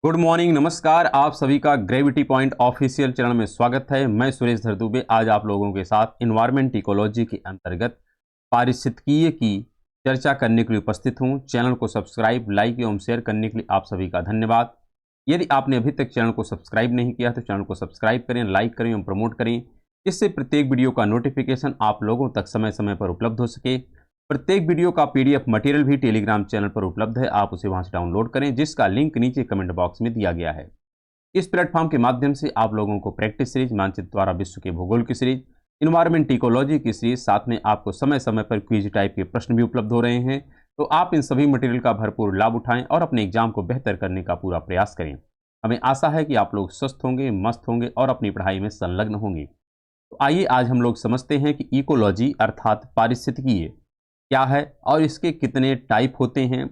Good morning, नमस्कार। आप सभी का ग्रेविटी पॉइंट ऑफिशियल चैनल में स्वागत है। मैं सुरेश धरदुबे आज आप लोगों के साथ इन्वायरमेंट इकोलॉजी के अंतर्गत पारिस्थितिकीय की चर्चा करने के लिए उपस्थित हूं। चैनल को सब्सक्राइब, लाइक एवं शेयर करने के लिए आप सभी का धन्यवाद। यदि आपने अभी तक चैनल को सब्सक्राइब नहीं किया तो चैनल को सब्सक्राइब करें, लाइक करें एवं प्रमोट करें, जिससे प्रत्येक वीडियो का नोटिफिकेशन आप लोगों तक समय समय पर उपलब्ध हो सके। प्रत्येक वीडियो का पीडीएफ मटेरियल भी टेलीग्राम चैनल पर उपलब्ध है, आप उसे वहां से डाउनलोड करें, जिसका लिंक नीचे कमेंट बॉक्स में दिया गया है। इस प्लेटफॉर्म के माध्यम से आप लोगों को प्रैक्टिस सीरीज, मानचित्र द्वारा विश्व के भूगोल की सीरीज, इन्वायरमेंट इकोलॉजी की सीरीज, साथ में आपको समय समय पर क्विज टाइप के प्रश्न भी उपलब्ध हो रहे हैं। तो आप इन सभी मटेरियल का भरपूर लाभ उठाएं और अपने एग्जाम को बेहतर करने का पूरा प्रयास करें। हमें आशा है कि आप लोग स्वस्थ होंगे, मस्त होंगे और अपनी पढ़ाई में संलग्न होंगे। तो आइए आज हम लोग समझते हैं कि इकोलॉजी अर्थात पारिस्थितिकीय क्या है और इसके कितने टाइप होते हैं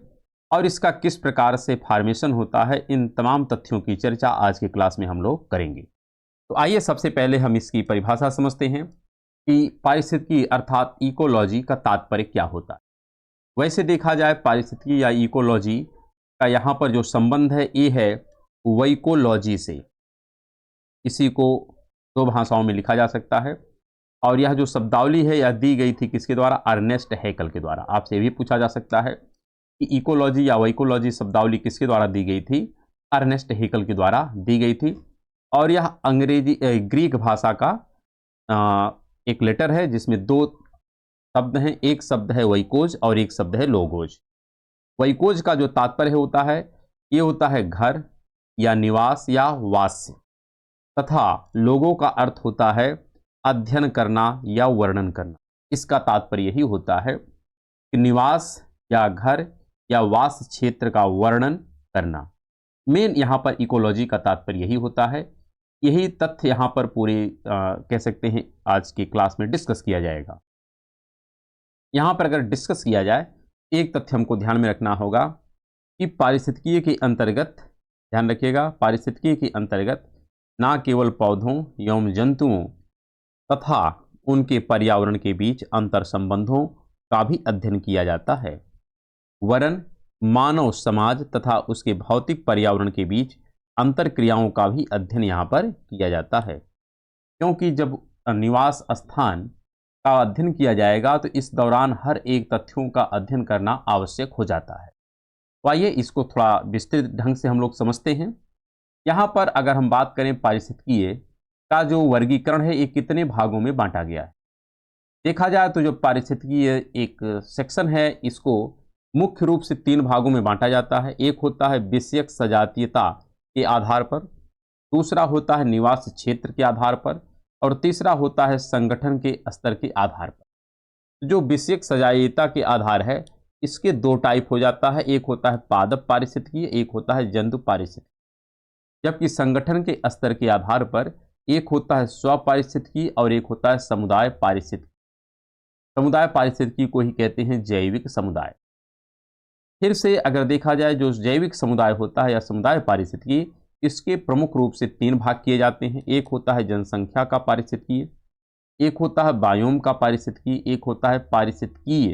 और इसका किस प्रकार से फॉर्मेशन होता है। इन तमाम तथ्यों की चर्चा आज की क्लास में हम लोग करेंगे। तो आइए सबसे पहले हम इसकी परिभाषा समझते हैं कि पारिस्थितिकी अर्थात इकोलॉजी का तात्पर्य क्या होता है। वैसे देखा जाए पारिस्थितिकी या इकोलॉजी का यहाँ पर जो संबंध है ये है वैकोलॉजी से। इसी को दो भाषाओं में लिखा जा सकता है और यह जो शब्दावली है यह दी गई थी किसके द्वारा? अर्नेस्ट हैकल के द्वारा। आपसे भी पूछा जा सकता है कि इकोलॉजी या वैकोलॉजी शब्दावली किसके द्वारा दी गई थी? अर्नेस्ट हैकल के द्वारा दी गई थी। और यह ग्रीक भाषा का एक लेटर है जिसमें दो शब्द हैं, एक शब्द है वैकोज और एक शब्द है लोगोज। वैकोज का जो तात्पर्य होता है ये होता है घर या निवास या वास्य, तथा लोगों का अर्थ होता है अध्ययन करना या वर्णन करना। इसका तात्पर्य यही होता है कि निवास या घर या वास क्षेत्र का वर्णन करना। मेन यहाँ पर इकोलॉजी का तात्पर्य यही होता है। यही तथ्य यहाँ पर पूरे कह सकते हैं आज की क्लास में डिस्कस किया जाएगा। यहाँ पर अगर डिस्कस किया जाए एक तथ्य हमको ध्यान में रखना होगा कि पारिस्थितिकीय के अंतर्गत, ध्यान रखिएगा, पारिस्थितिकीय के अंतर्गत ना केवल पौधों एवं जंतुओं तथा उनके पर्यावरण के बीच अंतर संबंधों का भी अध्ययन किया जाता है, वरन मानव समाज तथा उसके भौतिक पर्यावरण के बीच अंतर क्रियाओं का भी अध्ययन यहाँ पर किया जाता है। क्योंकि जब निवास स्थान का अध्ययन किया जाएगा तो इस दौरान हर एक तथ्यों का अध्ययन करना आवश्यक हो जाता है। तो आइए इसको थोड़ा विस्तृत ढंग से हम लोग समझते हैं। यहाँ पर अगर हम बात करें पारिस्थितिकीय का जो वर्गीकरण है ये कितने भागों में बांटा गया है। देखा जाए तो जो पारिस्थितिकीय एक सेक्शन है इसको मुख्य रूप से तीन भागों में बांटा जाता है। एक होता है विषयक सजातीयता के आधार पर, दूसरा होता है निवास क्षेत्र के आधार पर और तीसरा होता है संगठन के स्तर के आधार पर। जो विषयक सजातीयता के आधार है इसके दो टाइप हो जाता है, एक होता है पादप पारिस्थितिकीय, एक होता है जंतु पारिस्थितिकीय। जबकि संगठन के स्तर के आधार पर एक होता है स्व पारिस्थितिकी और एक होता है समुदाय पारिस्थितिकी। समुदाय पारिस्थितिकी को ही कहते हैं जैविक समुदाय। फिर से अगर देखा जाए जो जैविक समुदाय होता है या समुदाय पारिस्थितिकी, इसके प्रमुख रूप से तीन भाग किए जाते हैं। एक होता है जनसंख्या का पारिस्थितिकीय, एक होता है बायोम का पारिस्थितिकी, एक होता है पारिस्थितिकीय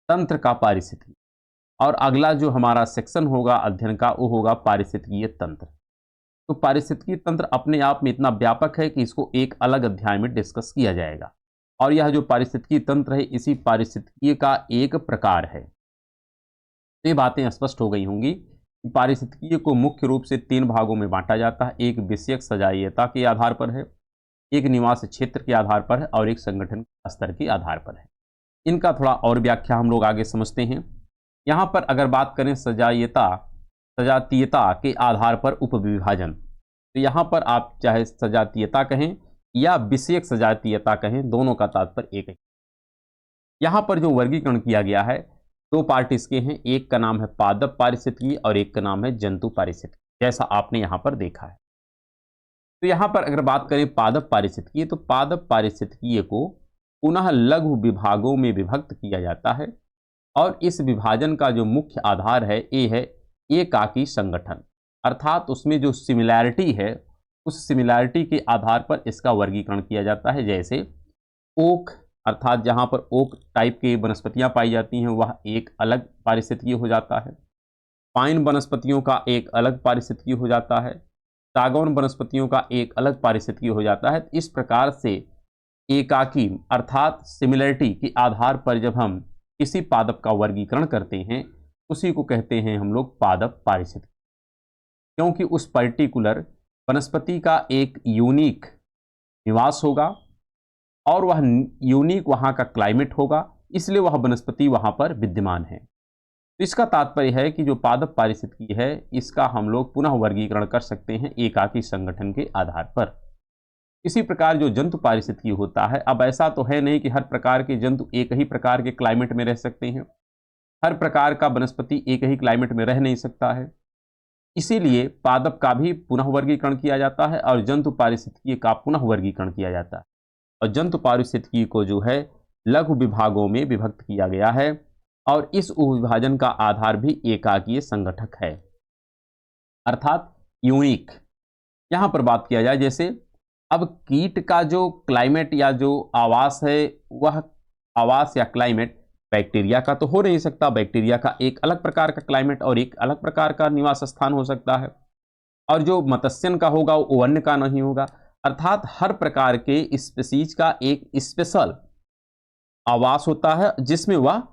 तंत्र का पारिस्थितिकी और अगला जो हमारा सेक्शन होगा अध्ययन का वो होगा पारिस्थितिकीय तंत्र। तो पारिस्थितिकीय तंत्र अपने आप में इतना व्यापक है कि इसको एक अलग अध्याय में डिस्कस किया जाएगा और यह जो पारिस्थितिकीय तंत्र है इसी पारिस्थितिकीय का एक प्रकार है। ये बातें स्पष्ट हो गई होंगी कि पारिस्थितिकीय को मुख्य रूप से तीन भागों में बांटा जाता है। एक विषयक सजातीयता के आधार पर है, एक निवास क्षेत्र के आधार पर है और एक संगठन स्तर के आधार पर है। इनका थोड़ा और व्याख्या हम लोग आगे समझते हैं। यहाँ पर अगर बात करें सजातीयता के आधार पर उपविभाजन, तो यहाँ पर आप चाहे सजातीयता कहें या विषयक सजातीयता कहें, दोनों का तात्पर्य एक है। यहाँ पर जो वर्गीकरण किया गया है दो पार्ट इसके हैं, एक का नाम है पादप पारिस्थितिकी और एक का नाम है जंतु पारिस्थितिकी, जैसा आपने यहाँ पर देखा है। तो यहाँ पर अगर बात करें पादप पारिस्थितिकी, तो पादप पारिस्थितिकी को पुनः लघु विभागों में विभक्त किया जाता है और इस विभाजन का जो मुख्य आधार है ये है एकाकी संगठन, अर्थात उसमें जो सिमिलैरिटी है उस सिमिलैरिटी के आधार पर इसका वर्गीकरण किया जाता है। जैसे ओक, अर्थात जहाँ पर ओक टाइप की वनस्पतियाँ पाई जाती हैं वह एक अलग पारिस्थितिकी हो जाता है। पाइन वनस्पतियों का एक अलग पारिस्थितिकी हो जाता है, सागौन वनस्पतियों का एक अलग पारिस्थितिकी हो जाता है। इस प्रकार से एकाकी अर्थात सिमिलरिटी के आधार पर जब हम किसी पादप का वर्गीकरण करते हैं, उसी को कहते हैं हम लोग पादप पारिस्थितिकी, क्योंकि उस पर्टिकुलर वनस्पति का एक यूनिक निवास होगा और वह यूनिक वहाँ का क्लाइमेट होगा, इसलिए वह वनस्पति वहाँ पर विद्यमान है। तो इसका तात्पर्य है कि जो पादप पारिस्थितिकी है, इसका हम लोग पुनः वर्गीकरण कर सकते हैं एकाकी संगठन के आधार पर। इसी प्रकार जो जंतु पारिस्थितिकी होता है, अब ऐसा तो है नहीं कि हर प्रकार के जंतु एक ही प्रकार के क्लाइमेट में रह सकते हैं, हर प्रकार का वनस्पति एक ही क्लाइमेट में रह नहीं सकता है, इसीलिए पादप का भी पुनः वर्गीकरण किया जाता है और जंतु पारिस्थितिकी का पुनः वर्गीकरण किया जाता है। और जंतु पारिस्थितिकी को जो है लघु विभागों में विभक्त किया गया है और इस उपविभाजन का आधार भी एकाकीय संगठक है, अर्थात यूनिक। यहाँ पर बात किया जाए, जैसे अब कीट का जो क्लाइमेट या जो आवास है, वह आवास या क्लाइमेट बैक्टीरिया का तो हो नहीं सकता, बैक्टीरिया का एक अलग प्रकार का क्लाइमेट और एक अलग प्रकार का निवास स्थान हो सकता है, और जो मत्स्यन का होगा वो वन्य का नहीं होगा। अर्थात हर प्रकार के स्पीसीज का एक स्पेशल आवास होता है जिसमें वह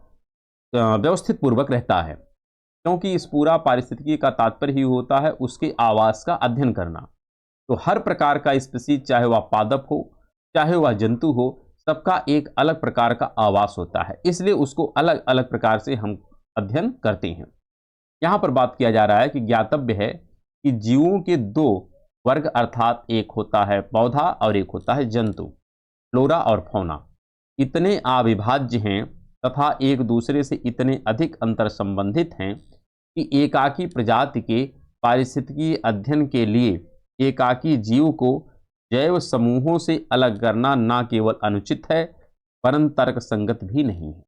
व्यवस्थित पूर्वक रहता है, क्योंकि इस पूरा पारिस्थितिकी का तात्पर्य ही होता है उसके आवास का अध्ययन करना। तो हर प्रकार का स्पीसीज, चाहे वह पादप हो चाहे वह जंतु हो, सबका एक अलग प्रकार का आवास होता है, इसलिए उसको अलग अलग प्रकार से हम अध्ययन करते हैं। यहाँ पर बात किया जा रहा है कि ज्ञातव्य है कि जीवों के दो वर्ग, अर्थात एक होता है पौधा और एक होता है जंतु, फ्लोरा और फौना, इतने अविभाज्य हैं तथा एक दूसरे से इतने अधिक अंतर संबंधित हैं कि एकाकी प्रजाति के पारिस्थितिकी अध्ययन के लिए एकाकी जीव को जैव समूहों से अलग करना न केवल अनुचित है वरन तर्क संगत भी नहीं है।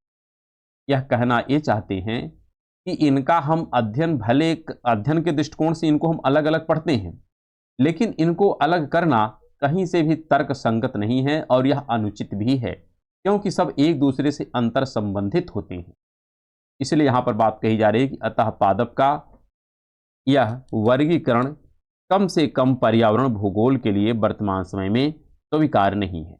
यह कहना ये चाहते हैं कि इनका हम अध्ययन, भले अध्ययन के दृष्टिकोण से इनको हम अलग अलग पढ़ते हैं, लेकिन इनको अलग करना कहीं से भी तर्क संगत नहीं है और यह अनुचित भी है, क्योंकि सब एक दूसरे से अंतर संबंधित होते हैं। इसलिए यहाँ पर बात कही जा रही है कि अतः पादप का यह वर्गीकरण कम से कम पर्यावरण भूगोल के लिए वर्तमान समय में स्वीकार नहीं है।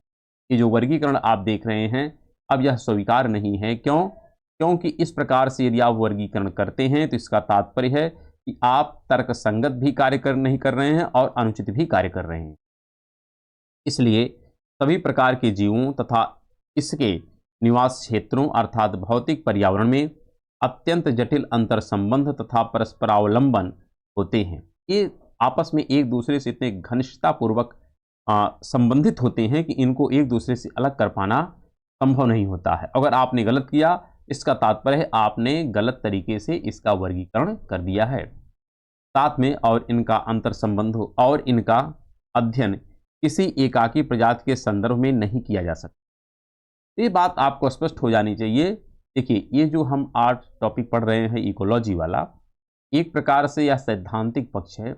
ये जो वर्गीकरण आप देख रहे हैं, अब यह स्वीकार नहीं है। क्योंकि इस प्रकार से यदि आप वर्गीकरण करते हैं तो इसका तात्पर्य है कि आप तर्क संगत भी कार्य नहीं कर रहे हैं और अनुचित भी कार्य कर रहे हैं। इसलिए सभी प्रकार के जीवों तथा इसके निवास क्षेत्रों अर्थात भौतिक पर्यावरण में अत्यंत जटिल अंतर संबंध तथा परस्परावलंबन होते हैं। ये आपस में एक दूसरे से इतने घनिष्ठतापूर्वक संबंधित होते हैं कि इनको एक दूसरे से अलग कर पाना संभव नहीं होता है। अगर आपने गलत किया, इसका तात्पर्य है आपने गलत तरीके से इसका वर्गीकरण कर दिया है। साथ में और इनका अंतर संबंध और इनका अध्ययन किसी एकाकी प्रजाति के संदर्भ में नहीं किया जा सकता। ये बात आपको स्पष्ट हो जानी चाहिए। देखिए, ये जो हम आज टॉपिक पढ़ रहे हैं इकोलॉजी वाला, एक प्रकार से यह सैद्धांतिक पक्ष है।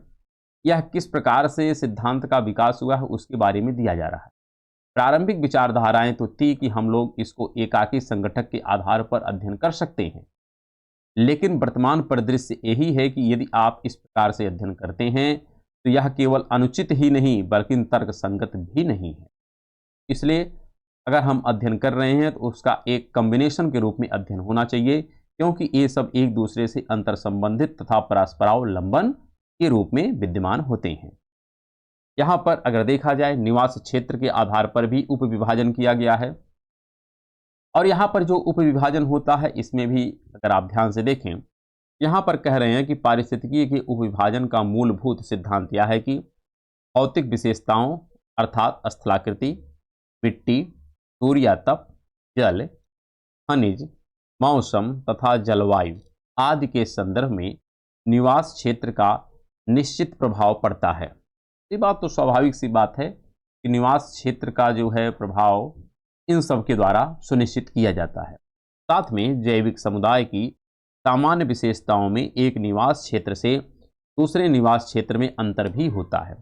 यह किस प्रकार से सिद्धांत का विकास हुआ है उसके बारे में दिया जा रहा है। प्रारंभिक विचारधाराएं तो थी कि हम लोग इसको एकाकी संगठक के आधार पर अध्ययन कर सकते हैं, लेकिन वर्तमान परिदृश्य यही है कि यदि आप इस प्रकार से अध्ययन करते हैं तो यह केवल अनुचित ही नहीं बल्कि तर्क संगत भी नहीं है। इसलिए अगर हम अध्ययन कर रहे हैं तो उसका एक कॉम्बिनेशन के रूप में अध्ययन होना चाहिए, क्योंकि ये सब एक दूसरे से अंतर संबंधित तथा परस्परावलंबन के रूप में विद्यमान होते हैं। यहाँ पर अगर देखा जाए, निवास क्षेत्र के आधार पर भी उपविभाजन किया गया है, और यहाँ पर जो उपविभाजन होता है इसमें भी अगर आप ध्यान से देखें, यहाँ पर कह रहे हैं कि पारिस्थितिकी के उपविभाजन का मूलभूत सिद्धांत यह है कि भौतिक विशेषताओं अर्थात स्थलाकृति, मिट्टी, सूर्य तप, जल, खनिज, मौसम तथा जलवायु आदि के संदर्भ में निवास क्षेत्र का निश्चित प्रभाव पड़ता है। ये बात तो स्वाभाविक सी बात है कि निवास क्षेत्र का जो है प्रभाव इन सब के द्वारा सुनिश्चित किया जाता है। साथ में जैविक समुदाय की सामान्य विशेषताओं में एक निवास क्षेत्र से दूसरे निवास क्षेत्र में अंतर भी होता है।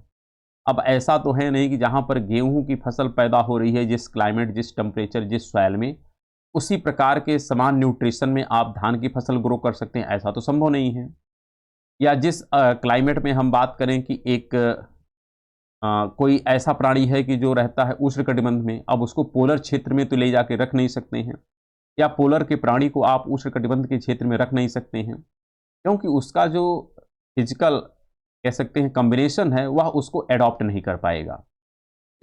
अब ऐसा तो है नहीं कि जहाँ पर गेहूं की फसल पैदा हो रही है, जिस क्लाइमेट, जिस टेम्परेचर, जिस सॉइल में, उसी प्रकार के समान न्यूट्रिशन में आप धान की फसल ग्रो कर सकते हैं, ऐसा तो संभव नहीं है। या जिस क्लाइमेट में हम बात करें कि एक कोई ऐसा प्राणी है कि जो रहता है उष्णकटिबंध में, अब उसको पोलर क्षेत्र में तो ले जाके रख नहीं सकते हैं, या पोलर के प्राणी को आप उष्णकटिबंध के क्षेत्र में रख नहीं सकते हैं, क्योंकि उसका जो फिजिकल कह सकते हैं कॉम्बिनेशन है वह उसको एडॉप्ट नहीं कर पाएगा।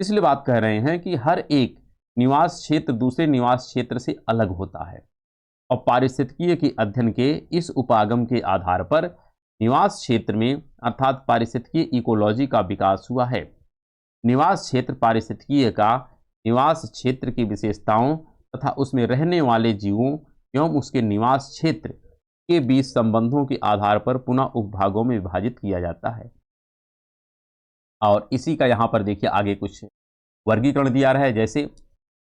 इसलिए बात कह रहे हैं कि हर एक निवास क्षेत्र दूसरे निवास क्षेत्र से अलग होता है, और पारिस्थितिकीय के अध्ययन के इस उपागम के आधार पर निवास क्षेत्र में अर्थात पारिस्थितिकीय इकोलॉजी का विकास हुआ है। निवास क्षेत्र पारिस्थितिकीय का निवास क्षेत्र की विशेषताओं तथा उसमें रहने वाले जीवों एवं उसके निवास क्षेत्र के बीच संबंधों के आधार पर पुनः उपभागों में विभाजित किया जाता है। और इसी का यहाँ पर देखिए आगे कुछ वर्गीकरण दिया रहा है, जैसे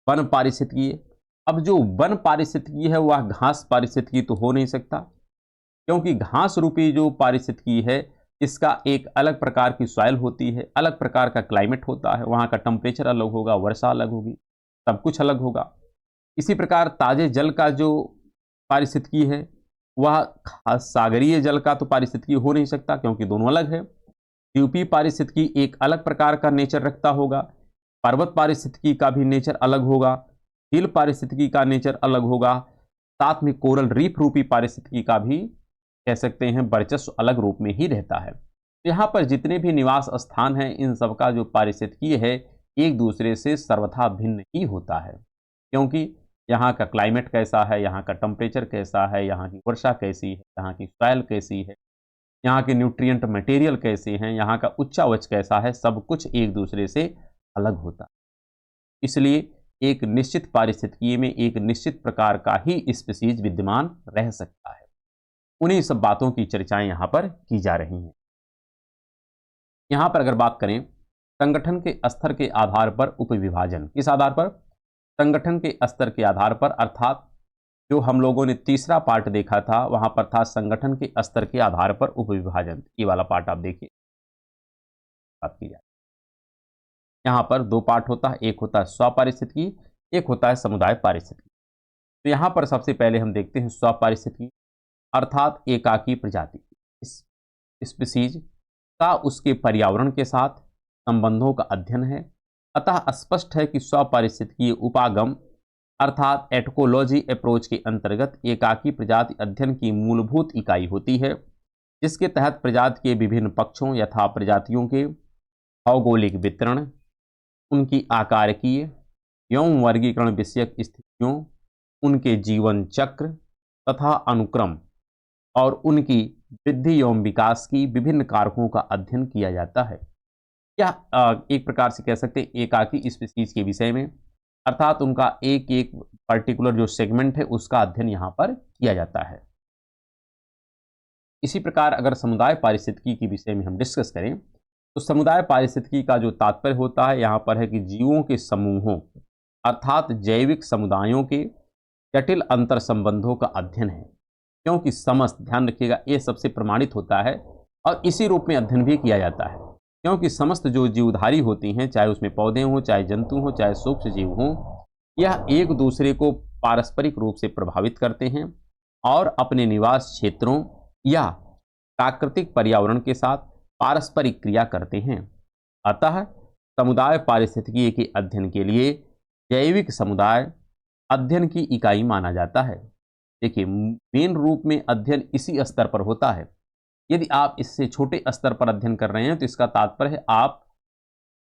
वन पारिस्थितिकीय। अब जो वन पारिस्थितिकी है वह घास पारिस्थितिकी तो हो नहीं सकता, क्योंकि घास रूपी जो पारिस्थितिकी है इसका एक अलग प्रकार की सॉइल होती है, अलग प्रकार का क्लाइमेट होता है, वहाँ का टेम्परेचर अलग होगा, वर्षा अलग होगी, सब कुछ अलग होगा। इसी प्रकार ताजे जल का जो पारिस्थितिकी है वह सागरीय जल का तो पारिस्थितिकी हो नहीं सकता, क्योंकि दोनों अलग है। यूपी पारिस्थितिकी एक अलग प्रकार का नेचर रखता होगा, पर्वत पारिस्थितिकी का भी नेचर अलग होगा, हिल पारिस्थितिकी का नेचर अलग होगा, साथ में कोरल रीफ रूपी पारिस्थितिकी का भी कह सकते हैं वर्चस्व अलग रूप में ही रहता है। यहाँ पर जितने भी निवास स्थान हैं इन सबका जो पारिस्थितिकी है एक दूसरे से सर्वथा भिन्न ही होता है, क्योंकि यहाँ का क्लाइमेट कैसा है, यहाँ का टेम्परेचर कैसा है, यहाँ की वर्षा कैसी है, यहाँ की सॉइल कैसी है, यहाँ के न्यूट्रिएंट मटेरियल कैसे हैं, यहाँ का उच्चावच कैसा है, सब कुछ एक दूसरे से अलग होता है। इसलिए एक निश्चित पारिस्थितिकी में एक निश्चित प्रकार का ही स्पीशीज विद्यमान रह सकता है। उन्हीं सब बातों की चर्चाएं यहाँ पर की जा रही हैं। यहाँ पर अगर बात करें संगठन के स्तर के आधार पर उपविभाजन, किस आधार पर? संगठन के स्तर के आधार पर, अर्थात जो हम लोगों ने तीसरा पार्ट देखा था वहां पर था संगठन के स्तर के आधार पर उपविभाजन। ये वाला पार्ट आप देखिए, बात की जाए यहाँ पर दो पार्ट होता है, एक होता है स्वपारिस्थितिकी, एक होता है समुदाय पारिस्थितिकी। तो यहाँ पर सबसे पहले हम देखते हैं स्वपारिस्थितिकी, अर्थात एकाकी प्रजाति स्पीशीज का उसके पर्यावरण के साथ संबंधों का अध्ययन है। अतः स्पष्ट है कि स्वपारिस्थितिकीय उपागम अर्थात एटकोलॉजी अप्रोच के अंतर्गत एकाकी प्रजाति अध्ययन की मूलभूत इकाई होती है, जिसके तहत प्रजाति के विभिन्न पक्षों यथा प्रजातियों के भौगोलिक वितरण, उनकी आकारकीय एवं वर्गीकरण विषयक स्थितियों, उनके जीवन चक्र तथा अनुक्रम और उनकी वृद्धि एवं विकास की विभिन्न कारकों का अध्ययन किया जाता है। यह एक प्रकार से कह सकते हैं एकाकी स्पीशीज के विषय में, अर्थात उनका एक एक पर्टिकुलर जो सेगमेंट है उसका अध्ययन यहाँ पर किया जाता है। इसी प्रकार अगर समुदाय पारिस्थितिकी के विषय में हम डिस्कस करें तो समुदाय पारिस्थितिकी का जो तात्पर्य होता है यहाँ पर है कि जीवों के समूहों अर्थात जैविक समुदायों के जटिल अंतर संबंधों का अध्ययन है, क्योंकि समस्त, ध्यान रखिएगा, ये सबसे प्रमाणित होता है और इसी रूप में अध्ययन भी किया जाता है, क्योंकि समस्त जो जीवधारी होती हैं, चाहे उसमें पौधे हों, चाहे जंतु हों, चाहे सूक्ष्म जीव हों, यह एक दूसरे को पारस्परिक रूप से प्रभावित करते हैं और अपने निवास क्षेत्रों या प्राकृतिक पर्यावरण के साथ पारस्परिक क्रिया करते हैं। अतः समुदाय पारिस्थितिकी के अध्ययन के लिए जैविक समुदाय अध्ययन की इकाई माना जाता है। देखिए, मेन रूप में अध्ययन इसी स्तर पर होता है। यदि आप इससे छोटे स्तर पर अध्ययन कर रहे हैं तो इसका तात्पर्य है आप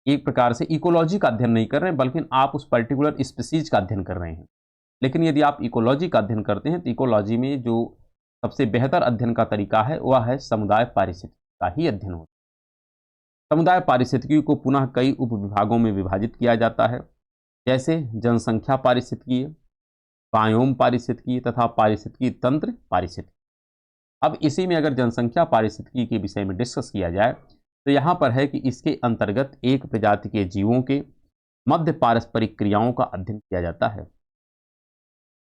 एक प्रकार से इकोलॉजी का अध्ययन नहीं कर रहे हैं, बल्कि आप उस पर्टिकुलर स्पीशीज का अध्ययन कर रहे हैं। लेकिन यदि आप इकोलॉजी का अध्ययन करते हैं तो इकोलॉजी में जो सबसे बेहतर अध्ययन का तरीका है वह है समुदाय पारिस्थितिकी का ही अध्ययन होता है। समुदाय पारिस्थितिकी को पुनः कई उपविभागों में विभाजित किया जाता है, जैसे जनसंख्या पारिस्थितिकी, बायोम पारिस्थितिकी तथा पारिस्थितिकी तंत्र पारिस्थितिकी। अब इसी में अगर जनसंख्या पारिस्थितिकी के विषय में डिस्कस किया जाए तो यहाँ पर है कि इसके अंतर्गत एक प्रजाति के जीवों के मध्य पारस्परिक क्रियाओं का अध्ययन किया जाता है।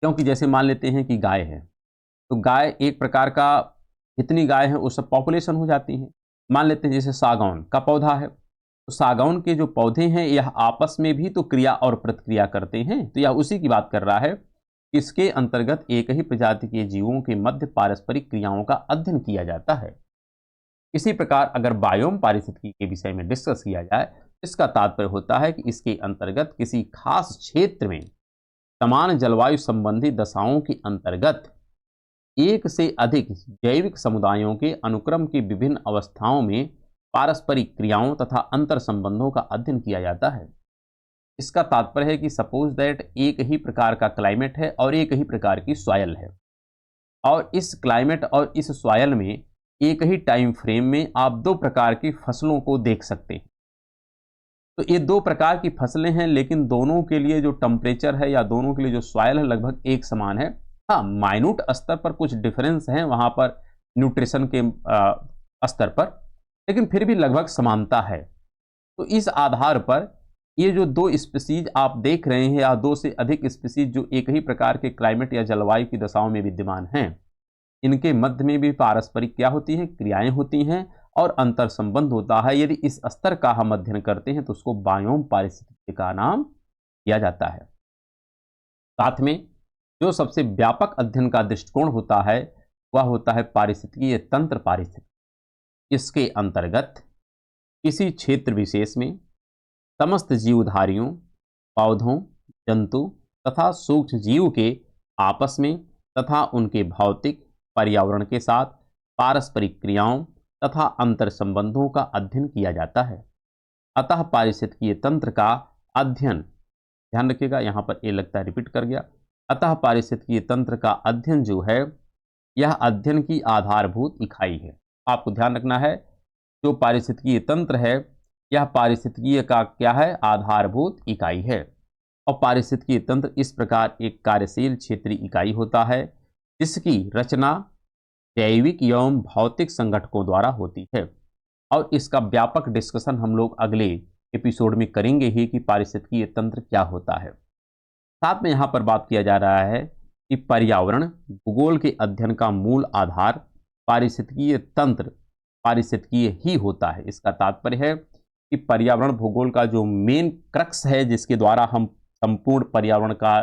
क्योंकि जैसे मान लेते हैं कि गाय है, तो गाय एक प्रकार का, जितनी गाय है उस सब पॉपुलेशन हो जाती है। मान लेते हैं जैसे सागौन का पौधा है, तो सागौन के जो पौधे हैं यह आपस में भी तो क्रिया और प्रतिक्रिया करते हैं, तो यह उसी की बात कर रहा है। इसके अंतर्गत एक ही प्रजाति के जीवों के मध्य पारस्परिक क्रियाओं का अध्ययन किया जाता है। इसी प्रकार अगर बायोम पारिस्थितिकी के विषय में डिस्कस किया जाए, इसका तात्पर्य होता है कि इसके अंतर्गत किसी खास क्षेत्र में समान जलवायु संबंधी दशाओं के अंतर्गत एक से अधिक जैविक समुदायों के अनुक्रम की विभिन्न अवस्थाओं में पारस्परिक क्रियाओं तथा अंतर संबंधों का अध्ययन किया जाता है। इसका तात्पर्य है कि सपोज दैट एक ही प्रकार का क्लाइमेट है और एक ही प्रकार की सॉयल है, और इस क्लाइमेट और इस सॉयल में एक ही टाइम फ्रेम में आप दो प्रकार की फसलों को देख सकते हैं। तो ये दो प्रकार की फसलें हैं, लेकिन दोनों के लिए जो टेम्परेचर है या दोनों के लिए जो सॉयल है लगभग एक समान है। हाँ, माइन्यूट स्तर पर कुछ डिफरेंस हैं वहाँ पर न्यूट्रिशन के स्तर पर, लेकिन फिर भी लगभग समानता है। तो इस आधार पर ये जो दो स्पीसीज आप देख रहे हैं या दो से अधिक स्पीसीज जो एक ही प्रकार के क्लाइमेट या जलवायु की दशाओं में विद्यमान हैं, इनके मध्य में भी पारस्परिक क्या होती हैं, क्रियाएं होती हैं और अंतर संबंध होता है। यदि इस स्तर का हम अध्ययन करते हैं तो उसको बायोम पारिस्थितिकी का नाम दिया जाता है। साथ में जो सबसे व्यापक अध्ययन का दृष्टिकोण होता है वह होता है पारिस्थितिकीय तंत्र पारिस्थितिकी। इसके अंतर्गत किसी क्षेत्र विशेष में समस्त जीवधारियों, पौधों, जंतु तथा सूक्ष्म जीव के आपस में तथा उनके भौतिक पर्यावरण के साथ पारस्परिक क्रियाओं तथा अंतर संबंधों का अध्ययन किया जाता है। अतः पारिस्थितिकीय तंत्र का अध्ययन, ध्यान रखिएगा यहाँ पर ये लगता है रिपीट कर गया, अतः पारिस्थितिकीय तंत्र का अध्ययन जो है यह अध्ययन की आधारभूत इकाई है। आपको ध्यान रखना है, जो पारिस्थितिकीय तंत्र है यह पारिस्थितिकीय का क्या है, आधारभूत इकाई है। और पारिस्थितिकीय तंत्र इस प्रकार एक कार्यशील क्षेत्रीय इकाई होता है जिसकी रचना जैविक एवं भौतिक संगठकों द्वारा होती है। और इसका व्यापक डिस्कशन हम लोग अगले एपिसोड में करेंगे ही कि पारिस्थितिकीय तंत्र क्या होता है। साथ में यहाँ पर बात किया जा रहा है कि पर्यावरण भूगोल के अध्ययन का मूल आधार पारिस्थितिकीय तंत्र पारिस्थितिकीय ही होता है। इसका तात्पर्य है कि पर्यावरण भूगोल का जो मेन क्रक्स है जिसके द्वारा हम संपूर्ण पर्यावरण का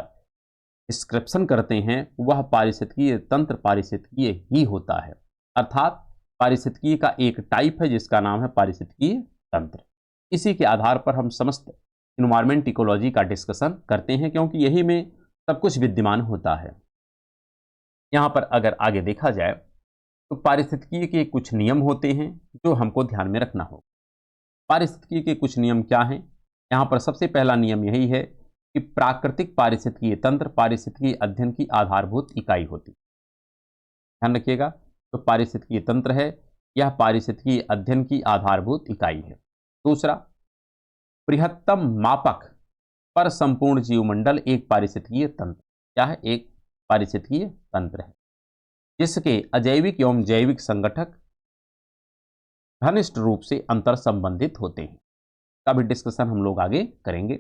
डिस्क्रिप्शन करते हैं वह पारिस्थितिकीय तंत्र पारिस्थितिकीय ही होता है। अर्थात पारिस्थितिकीय का एक टाइप है जिसका नाम है पारिस्थितिकीय तंत्र। इसी के आधार पर हम समस्त इन्वायरमेंट इकोलॉजी का डिस्कशन करते हैं, क्योंकि यही में सब कुछ विद्यमान होता है। यहाँ पर अगर आगे देखा जाए तो पारिस्थितिकीय के कुछ नियम होते हैं जो हमको ध्यान में रखना होगा। पारिस्थितिकी के कुछ नियम क्या हैं? यहाँ पर सबसे पहला नियम यही है कि प्राकृतिक पारिस्थितिकीय तंत्र पारिस्थितिकीय अध्ययन की आधारभूत इकाई होती है। ध्यान रखिएगा, तो पारिस्थितिकीय तंत्र है यह पारिस्थितिकीय अध्ययन की आधारभूत इकाई है। दूसरा, बृहत्तम मापक पर संपूर्ण जीवमंडल एक पारिस्थितिकीय तंत्र क्या है, एक पारिस्थितिकीय तंत्र है जिसके अजैविक एवं जैविक संगठक घनिष्ठ रूप से अंतर संबंधित होते हैं। का भी डिस्कशन हम लोग आगे करेंगे।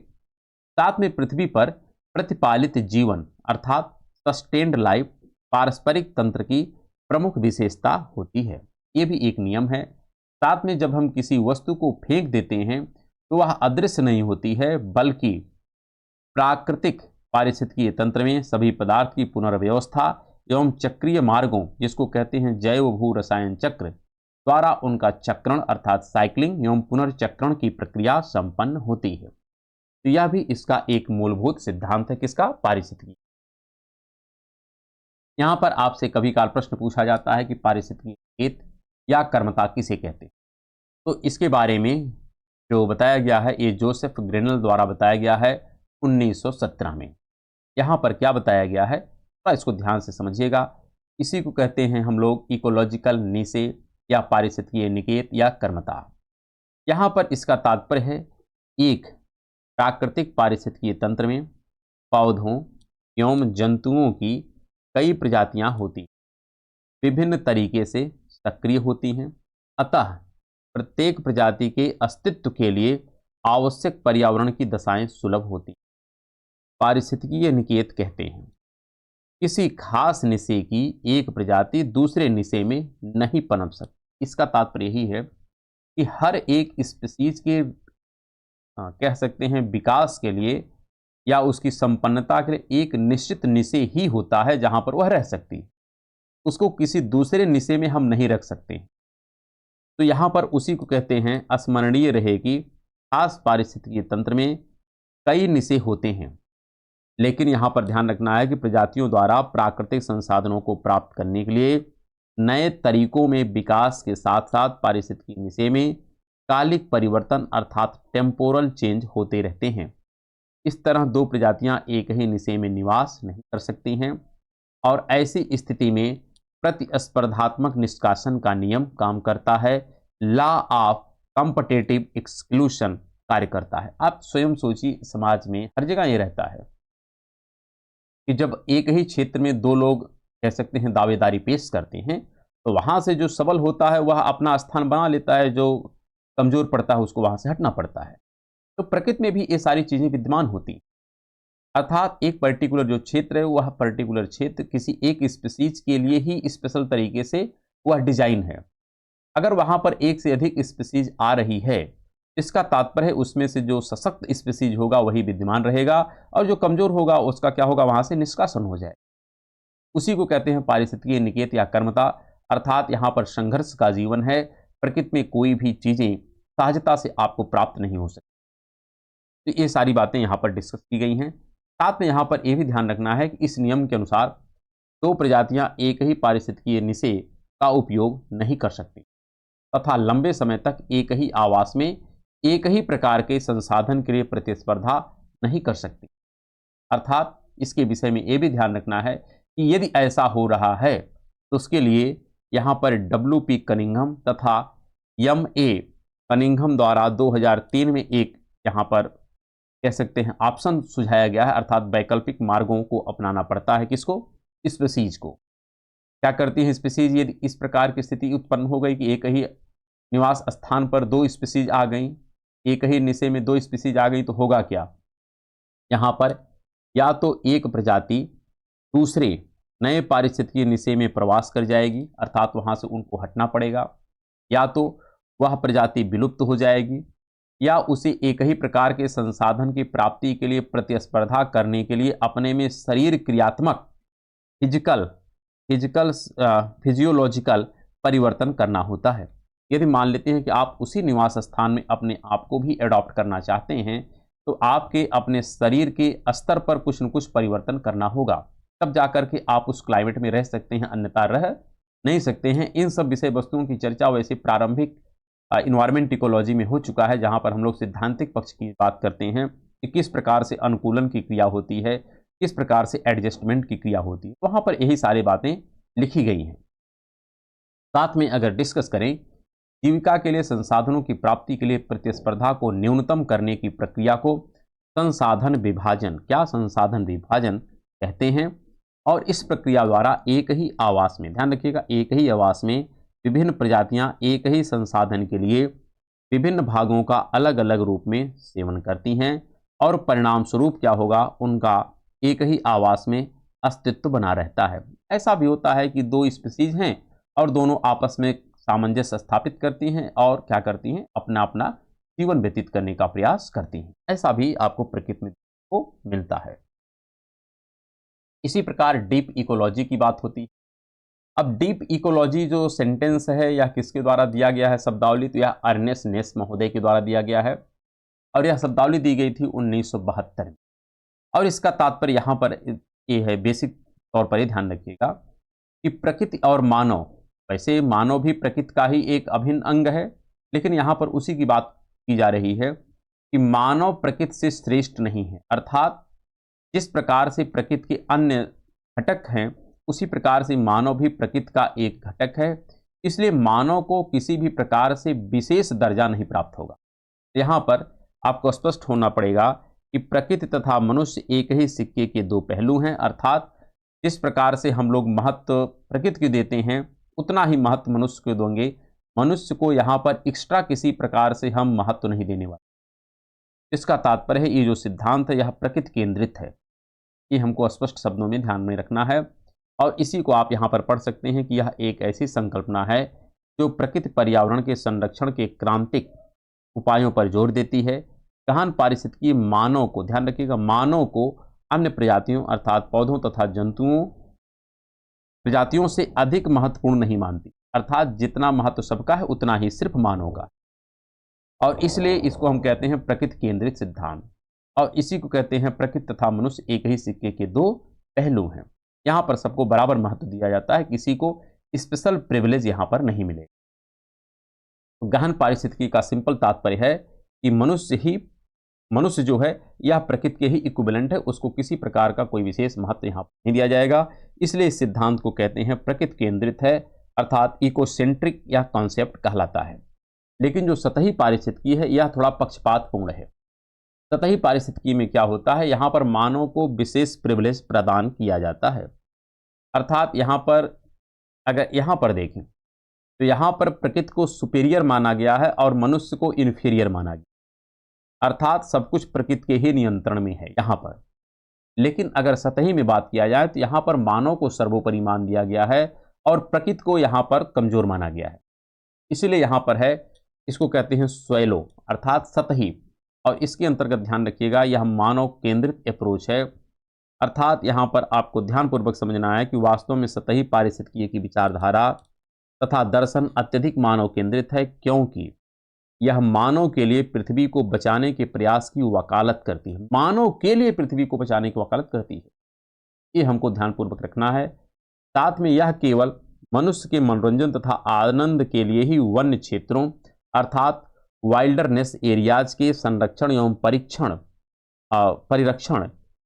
साथ में पृथ्वी पर प्रतिपालित जीवन अर्थात सस्टेन्ड लाइफ पारस्परिक तंत्र की प्रमुख विशेषता होती है, ये भी एक नियम है। साथ में जब हम किसी वस्तु को फेंक देते हैं तो वह अदृश्य नहीं होती है, बल्कि प्राकृतिक पारिस्थितिकीय तंत्र में सभी पदार्थ की पुनर्व्यवस्था एवं चक्रीय मार्गों जिसको कहते हैं जैव भू रसायन चक्र द्वारा उनका चक्रण अर्थात साइक्लिंग एवं पुनर्चक्रण की प्रक्रिया संपन्न होती है। तो यह भी इसका एक मूलभूत सिद्धांत है, किसका, पारिस्थितिकी। यहाँ पर आपसे कभी काल प्रश्न पूछा जाता है कि पारिस्थितिकी निकेत या कर्मता किसे कहते हैं। तो इसके बारे में जो बताया गया है ये जोसेफ ग्रेनल द्वारा बताया गया है 1917 में। यहाँ पर क्या बताया गया है तो इसको ध्यान से समझिएगा। इसी को कहते हैं हम लोग इकोलॉजिकल नीचे या पारिस्थितिकीय निकेत या कर्मता। यहाँ पर इसका तात्पर्य है एक प्राकृतिक पारिस्थितिकीय तंत्र में पौधों एवं जंतुओं की कई प्रजातियां होती विभिन्न तरीके से सक्रिय होती हैं, अतः प्रत्येक प्रजाति के अस्तित्व के लिए आवश्यक पर्यावरण की दशाएं सुलभ होती। पारिस्थितिकीय निकेत कहते हैं किसी खास निशे की एक प्रजाति दूसरे निशे में नहीं पनप सकती। इसका तात्पर्य यही है कि हर एक स्पीसीज के कह सकते हैं विकास के लिए या उसकी संपन्नता के लिए एक निश्चित निशे ही होता है जहां पर वह रह सकती है। उसको किसी दूसरे निशे में हम नहीं रख सकते। तो यहाँ पर उसी को कहते हैं स्मरणीय रहे कि खास पारिस्थितिकीय तंत्र में कई निशे होते हैं, लेकिन यहाँ पर ध्यान रखना है कि प्रजातियों द्वारा प्राकृतिक संसाधनों को प्राप्त करने के लिए नए तरीकों में विकास के साथ साथ पारिस्थितिकी निशे में कालिक परिवर्तन अर्थात टेम्पोरल चेंज होते रहते हैं। इस तरह दो प्रजातियां एक ही निशे में निवास नहीं कर सकती हैं और ऐसी स्थिति में प्रतिस्पर्धात्मक निष्कासन का नियम काम करता है, लॉ ऑफ कॉम्पिटिटिव एक्सक्लूशन कार्य करता है। आप स्वयं सोचिए, समाज में हर जगह ये रहता है कि जब एक ही क्षेत्र में दो लोग कह सकते हैं दावेदारी पेश करते हैं, तो वहां से जो सबल होता है वह अपना स्थान बना लेता है, जो कमजोर पड़ता है उसको वहां से हटना पड़ता है। तो प्रकृति में भी ये सारी चीजें विद्यमान होती हैं, अर्थात एक पर्टिकुलर जो क्षेत्र है वह पर्टिकुलर क्षेत्र किसी एक स्पीसीज के लिए ही स्पेशल तरीके से वह डिजाइन है। अगर वहां पर एक से अधिक स्पीसीज आ रही है, इसका तात्पर्य है उसमें से जो सशक्त स्पीसीज होगा वही विद्यमान रहेगा और जो कमजोर होगा उसका क्या होगा, वहां से निष्कासन हो जाए। उसी को कहते हैं पारिस्थितिकीय निकेत या कर्मता, अर्थात यहाँ पर संघर्ष का जीवन है। प्रकृति में कोई भी चीजें सहजता से आपको प्राप्त नहीं हो सकती। तो ये सारी बातें यहाँ पर डिस्कस की गई हैं। साथ में यहाँ पर यह भी ध्यान रखना है कि इस नियम के अनुसार दो प्रजातियां एक ही पारिस्थितिकीय निशे का उपयोग नहीं कर सकती तथा लंबे समय तक एक ही आवास में एक ही प्रकार के संसाधन के लिए प्रतिस्पर्धा नहीं कर सकती। अर्थात इसके विषय में यह भी ध्यान रखना है कि यदि ऐसा हो रहा है तो उसके लिए यहाँ पर WP कनिंघम तथा MA कनिंघम द्वारा 2003 में एक यहाँ पर कह सकते हैं ऑप्शन सुझाया गया है, अर्थात वैकल्पिक मार्गों को अपनाना पड़ता है। किसको? स्पीसीज को। क्या करती है स्पीसीज? यदि इस प्रकार की स्थिति उत्पन्न हो गई कि एक ही निवास स्थान पर दो स्पीसीज आ गई, एक ही निशे में दो स्पीसीज आ गई, तो होगा क्या? यहाँ पर या तो एक प्रजाति दूसरे नए पारिस्थितिकीय निशे में प्रवास कर जाएगी, अर्थात वहां से उनको हटना पड़ेगा, या तो वह प्रजाति विलुप्त हो जाएगी, या उसे एक ही प्रकार के संसाधन की प्राप्ति के लिए प्रतिस्पर्धा करने के लिए अपने में शरीर क्रियात्मक फिजियोलॉजिकल परिवर्तन करना होता है। यदि मान लेते हैं कि आप उसी निवास स्थान में अपने आप को भी एडॉप्ट करना चाहते हैं, तो आपके अपने शरीर के स्तर पर कुछ न कुछ परिवर्तन करना होगा, तब जाकर के आप उस क्लाइमेट में रह सकते हैं, अन्यथा रह नहीं सकते हैं। इन सब विषय वस्तुओं की चर्चा वैसे प्रारंभिक इन्वायरमेंट इकोलॉजी में हो चुका है, जहां पर हम लोग सिद्धांतिक पक्ष की बात करते हैं कि किस प्रकार से अनुकूलन की क्रिया होती है, किस प्रकार से एडजस्टमेंट की क्रिया होती है, वहां पर यही सारी बातें लिखी गई हैं। साथ में अगर डिस्कस करें जीविका के लिए संसाधनों की प्राप्ति के लिए प्रतिस्पर्धा को न्यूनतम करने की प्रक्रिया को संसाधन विभाजन, क्या संसाधन विभाजन कहते हैं। और इस प्रक्रिया द्वारा एक ही आवास में, ध्यान रखिएगा, एक ही आवास में विभिन्न प्रजातियां एक ही संसाधन के लिए विभिन्न भागों का अलग अलग रूप में सेवन करती हैं और परिणाम स्वरूप क्या होगा, उनका एक ही आवास में अस्तित्व बना रहता है। ऐसा भी होता है कि दो स्पीसीज हैं और दोनों आपस में सामंजस्य स्थापित करती हैं और क्या करती हैं, अपना अपना जीवन व्यतीत करने का प्रयास करती हैं। ऐसा भी आपको प्रकृति में को मिलता है। इसी प्रकार डीप इकोलॉजी की बात होती है। अब डीप इकोलॉजी जो सेंटेंस है यह किसके द्वारा दिया गया है शब्दावली, तो यह अर्नेस्ट नेस महोदय के द्वारा दिया गया है और यह शब्दावली दी गई थी 1972 में। और इसका तात्पर्य यहाँ पर ये है, बेसिक तौर पर ये ध्यान रखिएगा कि प्रकृति और मानव, वैसे मानव भी प्रकृति का ही एक अभिन्न अंग है, लेकिन यहाँ पर उसी की बात की जा रही है कि मानव प्रकृति से श्रेष्ठ नहीं है। अर्थात जिस प्रकार से प्रकृति के अन्य घटक हैं उसी प्रकार से मानव भी प्रकृति का एक घटक है, इसलिए मानव को किसी भी प्रकार से विशेष दर्जा नहीं प्राप्त होगा। यहाँ पर आपको स्पष्ट होना पड़ेगा कि प्रकृति तथा मनुष्य एक ही सिक्के के दो पहलू हैं, अर्थात जिस प्रकार से हम लोग महत्व प्रकृति को देते हैं उतना ही महत्व मनुष्य को देंगे। मनुष्य को यहाँ पर एक्स्ट्रा किसी प्रकार से हम महत्व नहीं देने वाले। इसका तात्पर्य है ये जो सिद्धांत है यह प्रकृति केंद्रित है, ये हमको स्पष्ट शब्दों में ध्यान में रखना है। और इसी को आप यहाँ पर पढ़ सकते हैं कि यह एक ऐसी संकल्पना है जो प्रकृति पर्यावरण के संरक्षण के क्रांतिक उपायों पर जोर देती है। गहन पारिस्थितिकी मानव को, ध्यान रखिएगा, मानव को अन्य प्रजातियों अर्थात पौधों तथा जंतुओं प्रजातियों से अधिक महत्वपूर्ण नहीं मानती। अर्थात जितना महत्व सबका है उतना ही सिर्फ मानव का, और इसलिए इसको हम कहते हैं प्रकृति केंद्रित सिद्धांत। और इसी को कहते हैं प्रकृति तथा मनुष्य एक ही सिक्के के दो पहलू हैं। यहाँ पर सबको बराबर महत्व दिया जाता है, किसी को स्पेशल प्रिविलेज यहाँ पर नहीं मिलेगा। तो गहन पारिस्थितिकी का सिंपल तात्पर्य है कि मनुष्य जो है यह प्रकृति के ही इक्विवेलेंट है, उसको किसी प्रकार का कोई विशेष महत्व यहाँ पर नहीं दिया जाएगा। इसलिए इस सिद्धांत को कहते हैं प्रकृति केंद्रित है, अर्थात इकोसेंट्रिक यह कॉन्सेप्ट कहलाता है। लेकिन जो सतही पारिस्थितिकी है यह थोड़ा पक्षपातपूर्ण है। सतही पारिस्थितिकी में क्या होता है, यहाँ पर मानव को विशेष प्रिविलेज प्रदान किया जाता है। अर्थात यहाँ पर अगर यहाँ पर देखें तो यहाँ पर प्रकृति को सुपीरियर माना गया है और मनुष्य को इन्फीरियर माना गया, अर्थात सब कुछ प्रकृति के ही नियंत्रण में है यहाँ पर। लेकिन अगर सतही में बात किया जाए तो यहाँ पर मानव को सर्वोपरि मान दिया गया है और प्रकृति को यहाँ पर कमजोर माना गया है। इसलिए यहाँ पर है, इसको कहते हैं स्वैलो अर्थात सतही, और इसके अंतर्गत ध्यान रखिएगा यह मानव केंद्रित अप्रोच है। अर्थात यहाँ पर आपको ध्यानपूर्वक समझना है कि वास्तव में सतही पारिस्थितिकी की विचारधारा तथा दर्शन अत्यधिक मानव केंद्रित है, क्योंकि यह मानव के लिए पृथ्वी को बचाने के प्रयास की वकालत करती है। मानव के लिए पृथ्वी को बचाने की वकालत करती है, ये हमको ध्यानपूर्वक रखना है। साथ में यह केवल मनुष्य के मनोरंजन तथा आनंद के लिए ही वन्य क्षेत्रों अर्थात वाइल्डरनेस एरियाज के संरक्षण एवं परिरक्षण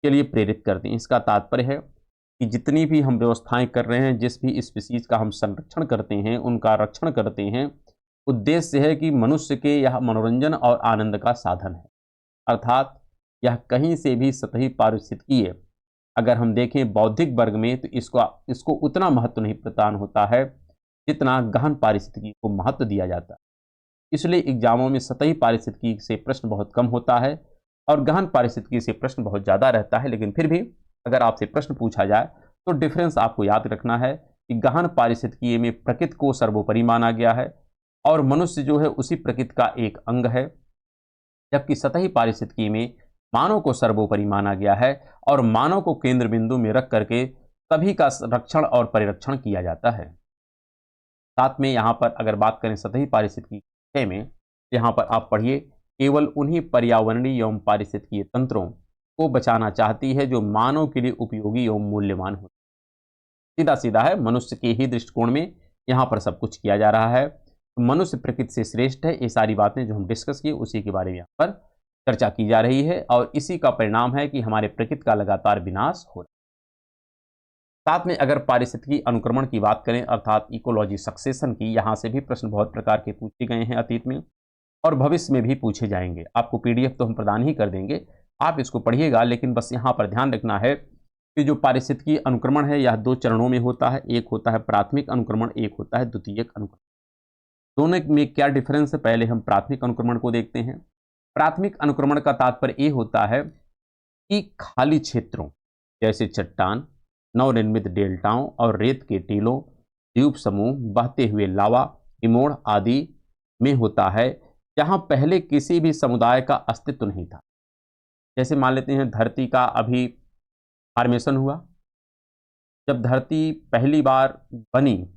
के लिए प्रेरित करती हैं। इसका तात्पर्य है कि जितनी भी हम व्यवस्थाएं कर रहे हैं, जिस भी स्पीसीज का हम संरक्षण करते हैं, उनका रक्षण करते हैं, उद्देश्य है कि मनुष्य के यह मनोरंजन और आनंद का साधन है। अर्थात यह कहीं से भी सतही पारिस्थितिकी है। अगर हम देखें बौद्धिक वर्ग में तो इसको उतना महत्व नहीं प्रदान होता है जितना गहन पारिस्थितिकी को महत्व दिया जाता है। इसलिए एग्जामों में सतही पारिस्थितिकी से प्रश्न बहुत कम होता है और गहन पारिस्थितिकी से प्रश्न बहुत ज़्यादा रहता है। लेकिन फिर भी अगर आपसे प्रश्न पूछा जाए तो डिफरेंस आपको याद रखना है कि गहन पारिस्थितिकी में प्रकृति को सर्वोपरि माना गया है और मनुष्य जो है उसी प्रकृति का एक अंग है, जबकि सतही पारिस्थितिकी में मानव को सर्वोपरि माना गया है और मानव को केंद्र बिंदु में रख करके सभी का रक्षण और परिरक्षण किया जाता है। साथ में यहाँ पर अगर बात करें सतही पारिस्थितिकी में, यहाँ पर आप पढ़िए, केवल उन्हीं पर्यावरणीय एवं पारिस्थितिकीय तंत्रों को बचाना चाहती है जो मानव के लिए उपयोगी एवं मूल्यवान हो। सीधा सीधा है, मनुष्य के ही दृष्टिकोण में यहाँ पर सब कुछ किया जा रहा है। तो मनुष्य प्रकृति से श्रेष्ठ है, ये सारी बातें जो हम डिस्कस किए उसी के बारे में यहाँ पर चर्चा की जा रही है और इसी का परिणाम है कि हमारे प्रकृति का लगातार विनाश हो रहा है। साथ में अगर पारिस्थितिकी अनुक्रमण की बात करें अर्थात इकोलॉजी सक्सेशन की, यहाँ से भी प्रश्न बहुत प्रकार के पूछे गए हैं अतीत में और भविष्य में भी पूछे जाएंगे। आपको पीडीएफ तो हम प्रदान ही कर देंगे, आप इसको पढ़िएगा। लेकिन बस यहाँ पर ध्यान रखना है कि जो पारिस्थितिकी अनुक्रमण है यह दो चरणों में होता है, एक होता है प्राथमिक अनुक्रमण, एक होता है द्वितीयक अनुक्रमण। दोनों में क्या डिफरेंस है, पहले हम प्राथमिक अनुक्रमण को देखते हैं। प्राथमिक अनुक्रमण का तात्पर्य ये होता है कि खाली क्षेत्रों जैसे चट्टान, नवनिर्मित डेल्टाओं और रेत के टीलों, द्वीप समूह, बहते हुए लावा, हिमोड़ आदि में होता है जहां पहले किसी भी समुदाय का अस्तित्व नहीं था। जैसे मान लेते हैं धरती का अभी फॉर्मेशन हुआ, जब धरती पहली बार बनी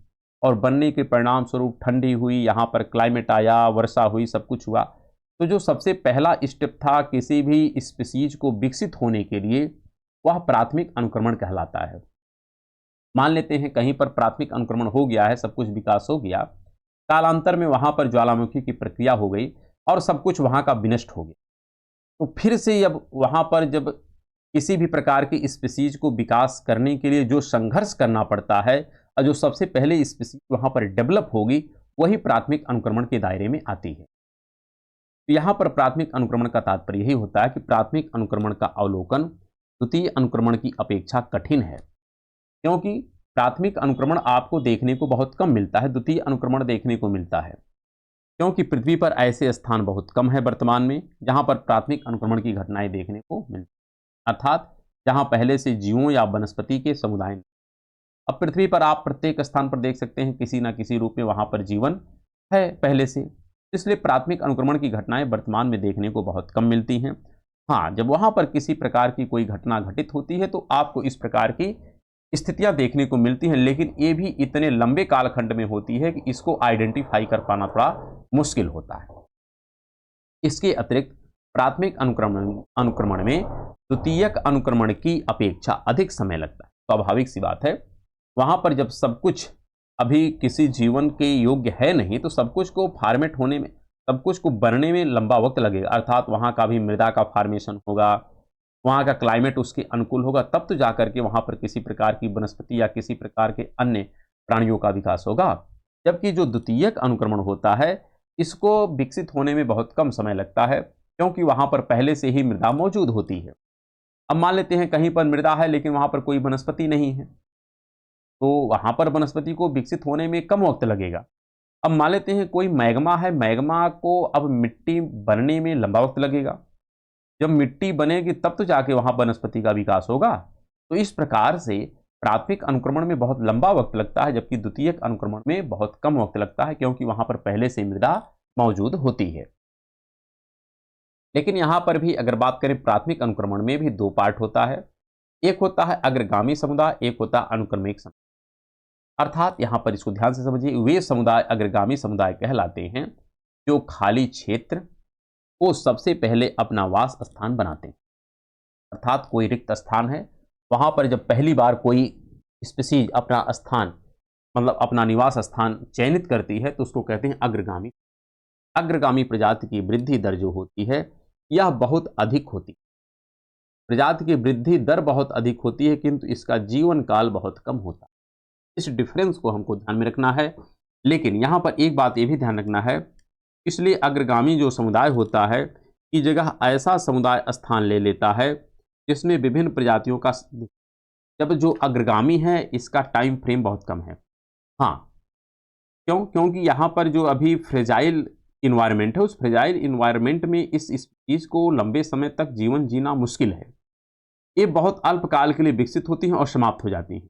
और बनने के परिणाम स्वरूप ठंडी हुई, यहाँ पर क्लाइमेट आया, वर्षा हुई, सब कुछ हुआ, तो जो सबसे पहला स्टेप था किसी भी स्पीसीज को विकसित होने के लिए वह प्राथमिक अनुक्रमण कहलाता है। मान लेते हैं कहीं पर प्राथमिक अनुक्रमण हो गया है, सब कुछ विकास हो गया, कालांतर में वहाँ पर ज्वालामुखी की प्रक्रिया हो गई और सब कुछ वहाँ का विनष्ट हो गया। तो फिर से जब वहाँ पर जब किसी भी प्रकार की स्पीसीज को विकास करने के लिए जो संघर्ष करना पड़ता है और जो सबसे पहले स्पीसीज वहाँ पर डेवलप होगी वही प्राथमिक अनुक्रमण के दायरे में आती है। तो यहाँ पर प्राथमिक अनुक्रमण का तात्पर्य यही होता है कि प्राथमिक अनुक्रमण का अवलोकन द्वितीय अनुक्रमण की अपेक्षा कठिन है, क्योंकि प्राथमिक अनुक्रमण आपको देखने को बहुत कम मिलता है, द्वितीय अनुक्रमण देखने को मिलता है, क्योंकि पृथ्वी पर ऐसे स्थान बहुत कम है वर्तमान में जहाँ पर प्राथमिक अनुक्रमण की घटनाएं देखने को मिलती, अर्थात जहाँ पहले से जीवों या वनस्पति के समुदाय। अब पृथ्वी पर आप प्रत्येक स्थान पर देख सकते हैं किसी न किसी रूप में वहाँ पर जीवन है पहले से, इसलिए प्राथमिक अनुक्रमण की घटनाएं वर्तमान में देखने को बहुत कम मिलती हैं। हाँ, जब वहाँ पर किसी प्रकार की कोई घटना घटित होती है तो आपको इस प्रकार की स्थितियां देखने को मिलती हैं, लेकिन ये भी इतने लंबे कालखंड में होती है कि इसको आइडेंटिफाई कर पाना थोड़ा मुश्किल होता है। इसके अतिरिक्त प्राथमिक अनुक्रमण में द्वितीयक अनुक्रमण की अपेक्षा अधिक समय लगता है। स्वाभाविक सी बात है, वहां पर जब सब कुछ अभी किसी जीवन के योग्य है नहीं, तो सब कुछ को फॉर्मेट होने में, सब कुछ को बनने में लंबा वक्त लगेगा। अर्थात वहां का भी मृदा का फॉर्मेशन होगा, वहाँ का क्लाइमेट उसके अनुकूल होगा, तब तो जाकर के वहाँ पर किसी प्रकार की वनस्पति या किसी प्रकार के अन्य प्राणियों का विकास होगा। जबकि जो द्वितीयक अनुक्रमण होता है, इसको विकसित होने में बहुत कम समय लगता है, क्योंकि वहाँ पर पहले से ही मृदा मौजूद होती है। अब मान लेते हैं कहीं पर मृदा है लेकिन वहाँ पर कोई वनस्पति नहीं है, तो वहाँ पर वनस्पति को विकसित होने में कम वक्त लगेगा। अब मान लेते हैं कोई मैग्मा है, मैग्मा को अब मिट्टी बनने में लंबा वक्त लगेगा। जब मिट्टी बनेगी तब तो जाके वहां वनस्पति का विकास होगा। तो इस प्रकार से प्राथमिक अनुक्रमण में बहुत लंबा वक्त लगता है, जबकि द्वितीयक अनुक्रमण में बहुत कम वक्त लगता है, क्योंकि वहां पर पहले से मृदा मौजूद होती है। लेकिन यहां पर भी अगर बात करें, प्राथमिक अनुक्रमण में भी दो पार्ट होता है। एक होता है अग्रगामी समुदाय, एक होता है अनुक्रमिक समुदाय। अर्थात यहां पर इसको ध्यान से समझिए, वे समुदाय अग्रगामी समुदाय कहलाते हैं जो खाली क्षेत्र को सबसे पहले अपना वास स्थान बनाते हैं। अर्थात कोई रिक्त स्थान है, वहां पर जब पहली बार कोई स्पीसीज अपना स्थान, मतलब अपना निवास स्थान चयनित करती है, तो उसको कहते हैं अग्रगामी। अग्रगामी प्रजाति की वृद्धि दर जो होती है, यह बहुत अधिक होती है। प्रजाति की वृद्धि दर बहुत अधिक होती है, किंतु इसका जीवन काल बहुत कम होता है। इस डिफरेंस को हमको ध्यान में रखना है। लेकिन यहाँ पर एक बात ये भी ध्यान रखना है, इसलिए अग्रगामी जो समुदाय होता है की जगह ऐसा समुदाय स्थान ले लेता है जिसमें विभिन्न प्रजातियों का, जब जो अग्रगामी है इसका टाइम फ्रेम बहुत कम है। हाँ, क्योंकि यहाँ पर जो अभी फ्रेजाइल इन्वायरमेंट है, उस फ्रेजाइल इन्वायरमेंट में इस चीज को लंबे समय तक जीवन जीना मुश्किल है। ये बहुत अल्पकाल के लिए विकसित होती हैं और समाप्त हो जाती हैं।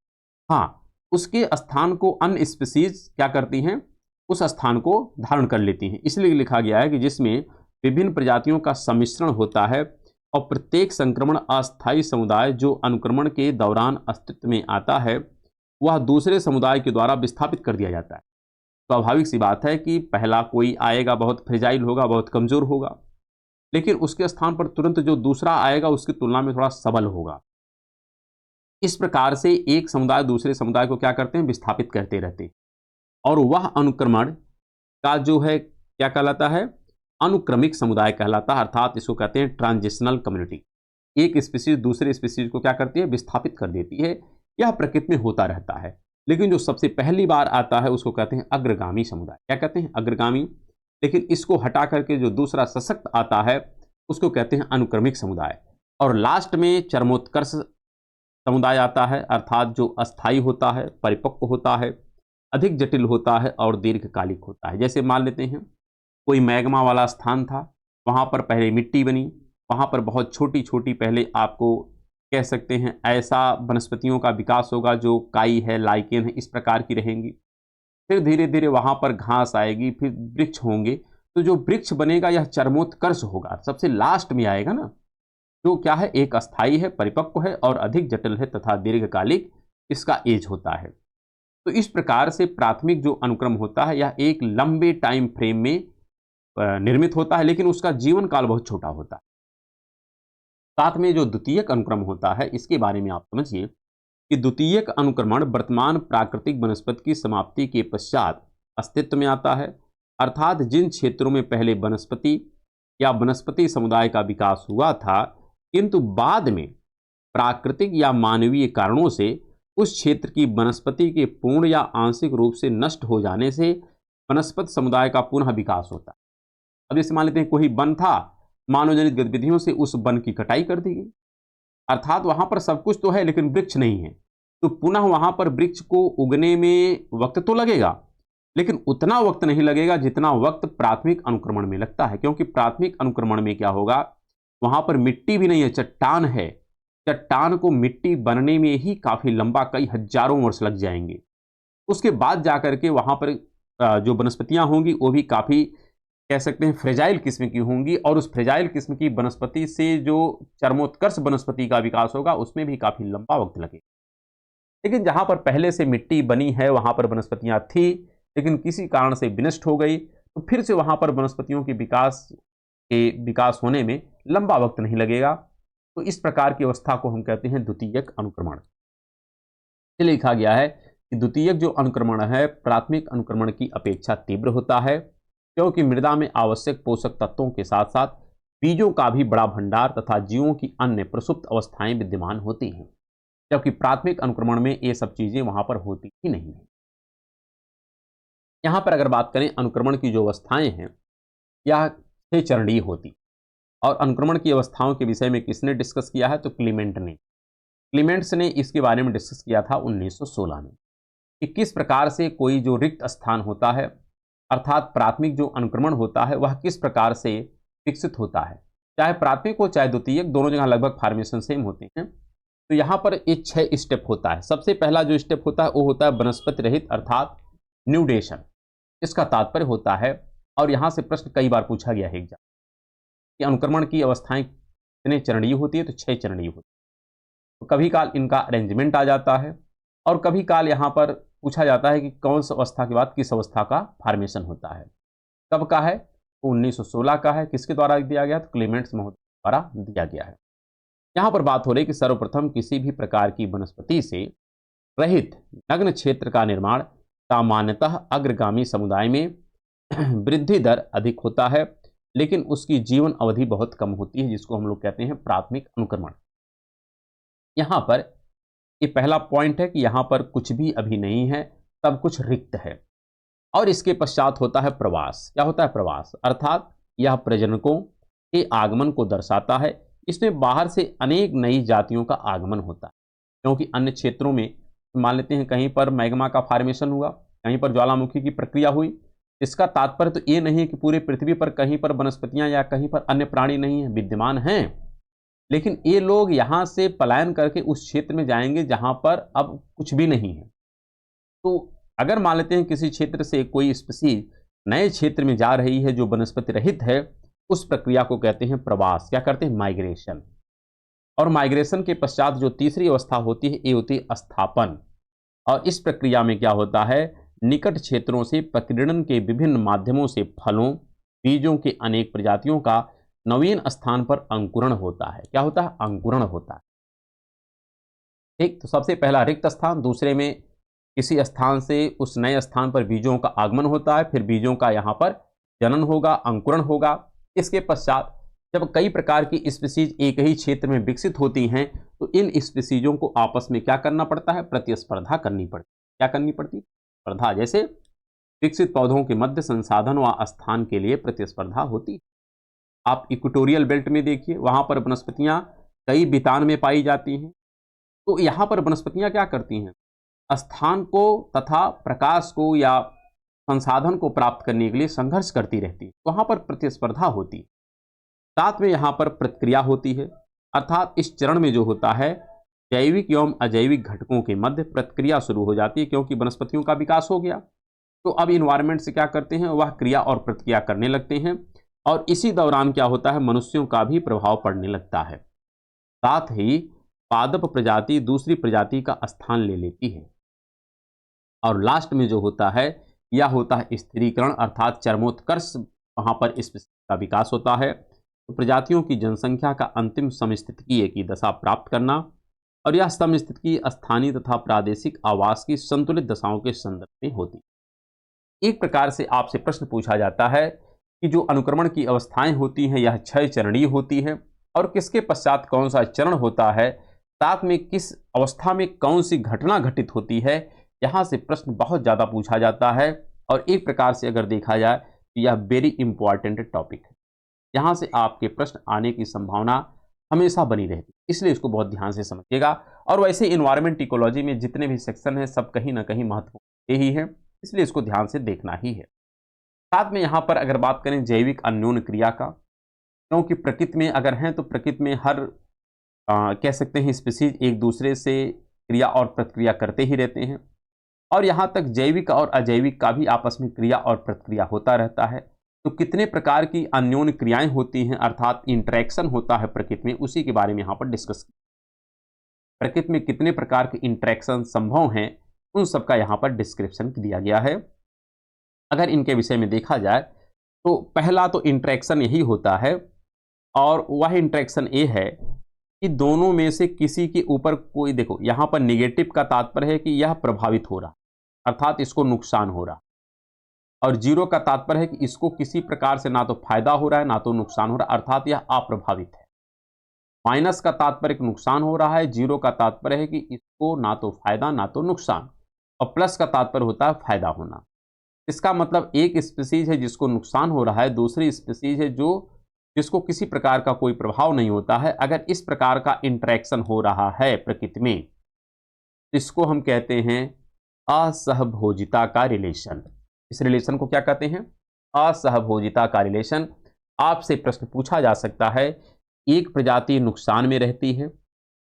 हाँ, उसके स्थान को अन्य स्पीसीज क्या करती हैं, उस स्थान को धारण कर लेती हैं। इसलिए लिखा गया है कि जिसमें विभिन्न प्रजातियों का सम्मिश्रण होता है और प्रत्येक संक्रमण अस्थायी समुदाय जो अनुक्रमण के दौरान अस्तित्व में आता है, वह दूसरे समुदाय के द्वारा विस्थापित कर दिया जाता है। स्वाभाविक सी बात है कि पहला कोई आएगा बहुत फ्रेजाइल होगा, बहुत कमजोर होगा, लेकिन उसके स्थान पर तुरंत जो दूसरा आएगा उसकी तुलना में थोड़ा सबल होगा। इस प्रकार से एक समुदाय दूसरे समुदाय को क्या करते हैं, विस्थापित करते रहते हैं। और वह अनुक्रमण का जो है क्या कहलाता है, अनुक्रमिक समुदाय कहलाता है। अर्थात इसको कहते हैं ट्रांजिशनल कम्युनिटी। एक स्पीसीज दूसरे स्पीसीज को क्या करती है, विस्थापित कर देती है। यह प्रकृति में होता रहता है, लेकिन जो सबसे पहली बार आता है उसको कहते हैं अग्रगामी समुदाय। क्या कहते हैं, अग्रगामी। लेकिन इसको हटा करके जो दूसरा सशक्त आता है उसको कहते हैं अनुक्रमिक समुदाय। और लास्ट में चरमोत्कर्ष समुदाय आता है, अर्थात जो अस्थायी होता है, परिपक्व होता है, अधिक जटिल होता है और दीर्घकालिक होता है। जैसे मान लेते हैं कोई मैग्मा वाला स्थान था, वहाँ पर पहले मिट्टी बनी, वहाँ पर बहुत छोटी छोटी, पहले आपको कह सकते हैं ऐसा वनस्पतियों का विकास होगा जो काई है, लाइकेन है, इस प्रकार की रहेंगी। फिर धीरे धीरे वहाँ पर घास आएगी, फिर वृक्ष होंगे। तो जो वृक्ष बनेगा यह चरमोत्कर्ष होगा, सबसे लास्ट में आएगा ना, जो क्या है, एक अस्थायी है, परिपक्व है और अधिक जटिल है तथा दीर्घकालिक इसका एज होता है। तो इस प्रकार से प्राथमिक जो अनुक्रम होता है यह एक लंबे टाइम फ्रेम में निर्मित होता है, लेकिन उसका जीवन काल बहुत छोटा होता है। साथ में जो द्वितीयक अनुक्रम होता है इसके बारे में आप समझिए कि द्वितीयक अनुक्रमण वर्तमान प्राकृतिक वनस्पति की समाप्ति के पश्चात अस्तित्व में आता है। अर्थात जिन क्षेत्रों में पहले वनस्पति या वनस्पति समुदाय का विकास हुआ था, किंतु बाद में प्राकृतिक या मानवीय कारणों से उस क्षेत्र की वनस्पति के पूर्ण या आंशिक रूप से नष्ट हो जाने से वनस्पति समुदाय का पुनः विकास होता है। अब जैसे मान लेते हैं कोई वन था, मानव जनित गतिविधियों से उस वन की कटाई कर दी गई, अर्थात वहां पर सब कुछ तो है लेकिन वृक्ष नहीं है, तो पुनः वहां पर वृक्ष को उगने में वक्त तो लगेगा, लेकिन उतना वक्त नहीं लगेगा जितना वक्त प्राथमिक अनुक्रमण में लगता है। क्योंकि प्राथमिक अनुक्रमण में क्या होगा, वहां पर मिट्टी भी नहीं है, चट्टान है। चट्टान को मिट्टी बनने में ही काफी लंबा, कई हजारों वर्ष लग जाएंगे। उसके बाद जाकर के वहां पर जो वनस्पतियां होंगी वो भी काफी, कह सकते हैं, फ्रेजाइल किस्म की होंगी, और उस फ्रेजाइल किस्म की वनस्पति से जो चरमोत्कर्ष वनस्पति का विकास होगा उसमें भी काफी लंबा वक्त लगेगा। लेकिन जहाँ पर पहले से मिट्टी बनी है वहाँ पर वनस्पतियाँ थी, लेकिन किसी कारण से विनष्ट हो गई, तो फिर से वहाँ पर वनस्पतियों के विकास होने में लंबा वक्त नहीं लगेगा। तो इस प्रकार की अवस्था को हम कहते हैं द्वितीयक अनुक्रमण। लिखा गया है कि द्वितीयक जो अनुक्रमण है प्राथमिक अनुक्रमण की अपेक्षा तीव्र होता है, क्योंकि मृदा में आवश्यक पोषक तत्वों के साथ साथ बीजों का भी बड़ा भंडार तथा जीवों की अन्य प्रसुप्त अवस्थाएं विद्यमान होती हैं, जबकि प्राथमिक अनुक्रमण में ये सब चीजें वहां पर होती ही नहीं है। यहां पर अगर बात करें अनुक्रमण की जो अवस्थाएं हैं यह 6 चरणीय होती, और अनुक्रमण की अवस्थाओं के विषय में किसने डिस्कस किया है? तो क्लीमेंट्स ने इसके बारे में डिस्कस किया था 1916 में, कि किस प्रकार से कोई जो रिक्त स्थान होता है, अर्थात प्राथमिक जो अनुक्रमण होता है वह किस प्रकार से विकसित होता है। चाहे प्राथमिक हो चाहे द्वितीयक, दोनों जगह लगभग फॉर्मेशन सेम होते हैं। तो यहाँ पर ये 6 स्टेप होता है। सबसे पहला जो स्टेप होता है वो होता है वनस्पति रहित अर्थात न्यूडेशन। इसका तात्पर्य होता है, और यहाँ से प्रश्न कई बार पूछा गया है एग्जाम कि अनुक्रमण की अवस्थाएं कितने चरणीय होती है? तो 6 चरणीय होती है। तो कभी काल इनका अरेंजमेंट आ जाता है, और कभी काल यहाँ पर पूछा जाता है कि कौन सी अवस्था के बाद किस अवस्था का फॉर्मेशन होता है। कब का है? तो 1916 का है। किसके द्वारा दिया गया? तो क्लेमेंट्स महोदय द्वारा दिया गया है। यहाँ पर बात हो रही है कि सर्वप्रथम किसी भी प्रकार की वनस्पति से रहित नग्न क्षेत्र का निर्माण सामान्यतः अग्रगामी समुदाय में वृद्धि दर अधिक होता है, लेकिन उसकी जीवन अवधि बहुत कम होती है, जिसको हम लोग कहते हैं प्राथमिक अनुक्रमण। यहाँ पर ये पहला पॉइंट है कि यहाँ पर कुछ भी अभी नहीं है, सब कुछ रिक्त है। और इसके पश्चात होता है प्रवास। क्या होता है? प्रवास अर्थात यह प्रजनकों के आगमन को दर्शाता है। इसमें बाहर से अनेक नई जातियों का आगमन होता है, क्योंकि अन्य क्षेत्रों में मान लेते हैं कहीं पर मैग्मा का फॉर्मेशन हुआ, कहीं पर ज्वालामुखी की प्रक्रिया हुई। इसका तात्पर्य तो ये नहीं है कि पूरे पृथ्वी पर कहीं पर वनस्पतियां या कहीं पर अन्य प्राणी नहीं है, विद्यमान हैं, लेकिन ये लोग यहाँ से पलायन करके उस क्षेत्र में जाएंगे जहां पर अब कुछ भी नहीं है। तो अगर मान लेते हैं किसी क्षेत्र से कोई स्पीसीज नए क्षेत्र में जा रही है जो वनस्पति रहित है, उस प्रक्रिया को कहते हैं प्रवास। क्या करते हैं? माइग्रेशन। और माइग्रेशन के पश्चात जो तीसरी अवस्था होती है ये होती है स्थापन। और इस प्रक्रिया में क्या होता है? निकट क्षेत्रों से प्रकीर्णन के विभिन्न माध्यमों से फलों बीजों के अनेक प्रजातियों का नवीन स्थान पर अंकुरण होता है। क्या होता है? अंकुरण होता है। ठीक, तो सबसे पहला रिक्त स्थान, दूसरे में किसी स्थान से उस नए स्थान पर बीजों का आगमन होता है, फिर बीजों का यहाँ पर जनन होगा, अंकुरण होगा। इसके पश्चात जब कई प्रकार की स्पीसीज एक ही क्षेत्र में विकसित होती हैं तो इन स्पीसीजों को आपस में क्या करना पड़ता है? प्रतिस्पर्धा करनी पड़ती है। क्या करनी पड़ती? स्पर्धा। जैसे विकसित पौधों के मध्य संसाधन व स्थान के लिए प्रतिस्पर्धा होती है। आप इक्वेटोरियल बेल्ट में देखिए, वहां पर वनस्पतियां कई बितान में पाई जाती हैं। तो यहाँ पर वनस्पतियां क्या करती हैं? स्थान को तथा प्रकाश को या संसाधन को प्राप्त करने के लिए संघर्ष करती रहती है। वहां पर प्रतिस्पर्धा होती है। साथ में यहाँ पर प्रतिक्रिया होती है, अर्थात इस चरण में जो होता है जैविक एवं अजैविक घटकों के मध्य प्रतिक्रिया शुरू हो जाती है, क्योंकि वनस्पतियों का विकास हो गया। तो अब इन्वायरमेंट से क्या करते हैं? वह क्रिया और प्रतिक्रिया करने लगते हैं, और इसी दौरान क्या होता है? मनुष्यों का भी प्रभाव पड़ने लगता है। साथ ही पादप प्रजाति दूसरी प्रजाति का स्थान ले लेती है। और लास्ट में जो होता है यह होता है स्थिरीकरण, अर्थात चरमोत्कर्ष। वहां पर इस का विकास होता है। तो प्रजातियों की जनसंख्या का अंतिम समस्थितिकीय की दशा प्राप्त करना, और यह समस्थितिकीय स्थानीय तथा प्रादेशिक आवास की संतुलित दशाओं के संदर्भ में होती है। एक प्रकार से आपसे प्रश्न पूछा जाता है कि जो अनुक्रमण की अवस्थाएं होती हैं यह 6 चरणीय होती है, और किसके पश्चात कौन सा चरण होता है, साथ में किस अवस्था में कौन सी घटना घटित होती है। यहाँ से प्रश्न बहुत ज़्यादा पूछा जाता है, और एक प्रकार से अगर देखा जाए तो यह वेरी इंपॉर्टेंट टॉपिक है। यहाँ से आपके प्रश्न आने की संभावना हमेशा बनी रहती है, इसलिए इसको बहुत ध्यान से समझिएगा। और वैसे इन्वायरमेंट इकोलॉजी में जितने भी सेक्शन हैं सब कहीं ना कहीं महत्वपूर्ण ही है, इसलिए इसको ध्यान से देखना ही है। साथ में यहाँ पर अगर बात करें जैविक अन्योन्य क्रिया का, क्योंकि प्रकृति में अगर हैं तो प्रकृति में हर कह सकते हैं स्पीसीज एक दूसरे से क्रिया और प्रतिक्रिया करते ही रहते हैं, और यहाँ तक जैविक और अजैविक का भी आपस में क्रिया और प्रतिक्रिया होता रहता है। तो कितने प्रकार की अन्योन्य क्रियाएं होती हैं, अर्थात इंटरेक्शन होता है प्रकृति में, उसी के बारे में यहाँ पर डिस्कस किया। प्रकृति में कितने प्रकार के इंटरेक्शन संभव हैं, उन सब का यहाँ पर डिस्क्रिप्शन दिया गया है। अगर इनके विषय में देखा जाए तो पहला तो इंटरेक्शन यही होता है, और वह इंटरेक्शन ये है कि दोनों में से किसी के ऊपर कोई, देखो यहाँ पर निगेटिव का तात्पर्य है कि यह प्रभावित हो रहा, अर्थात इसको नुकसान हो रहा, और जीरो का तात्पर्य है कि इसको किसी प्रकार से ना तो फायदा हो रहा है ना तो नुकसान हो रहा है, अर्थात यह अप्रभावित है। माइनस का तात्पर्य कि नुकसान हो रहा है, जीरो का तात्पर्य है कि इसको ना तो फायदा ना तो नुकसान, और प्लस का तात्पर्य होता है फायदा होना। इसका मतलब एक स्पीसीज है जिसको नुकसान हो रहा है, दूसरी स्पीसीज है जिसको किसी प्रकार का कोई प्रभाव नहीं होता है। अगर इस प्रकार का इंटरेक्शन हो रहा है प्रकृति में, इसको हम कहते हैं असहभोजिता का रिलेशन। इस रिलेशन को क्या कहते हैं? असहभोजिता का रिलेशन। आपसे प्रश्न पूछा जा सकता है, एक प्रजाति नुकसान में रहती है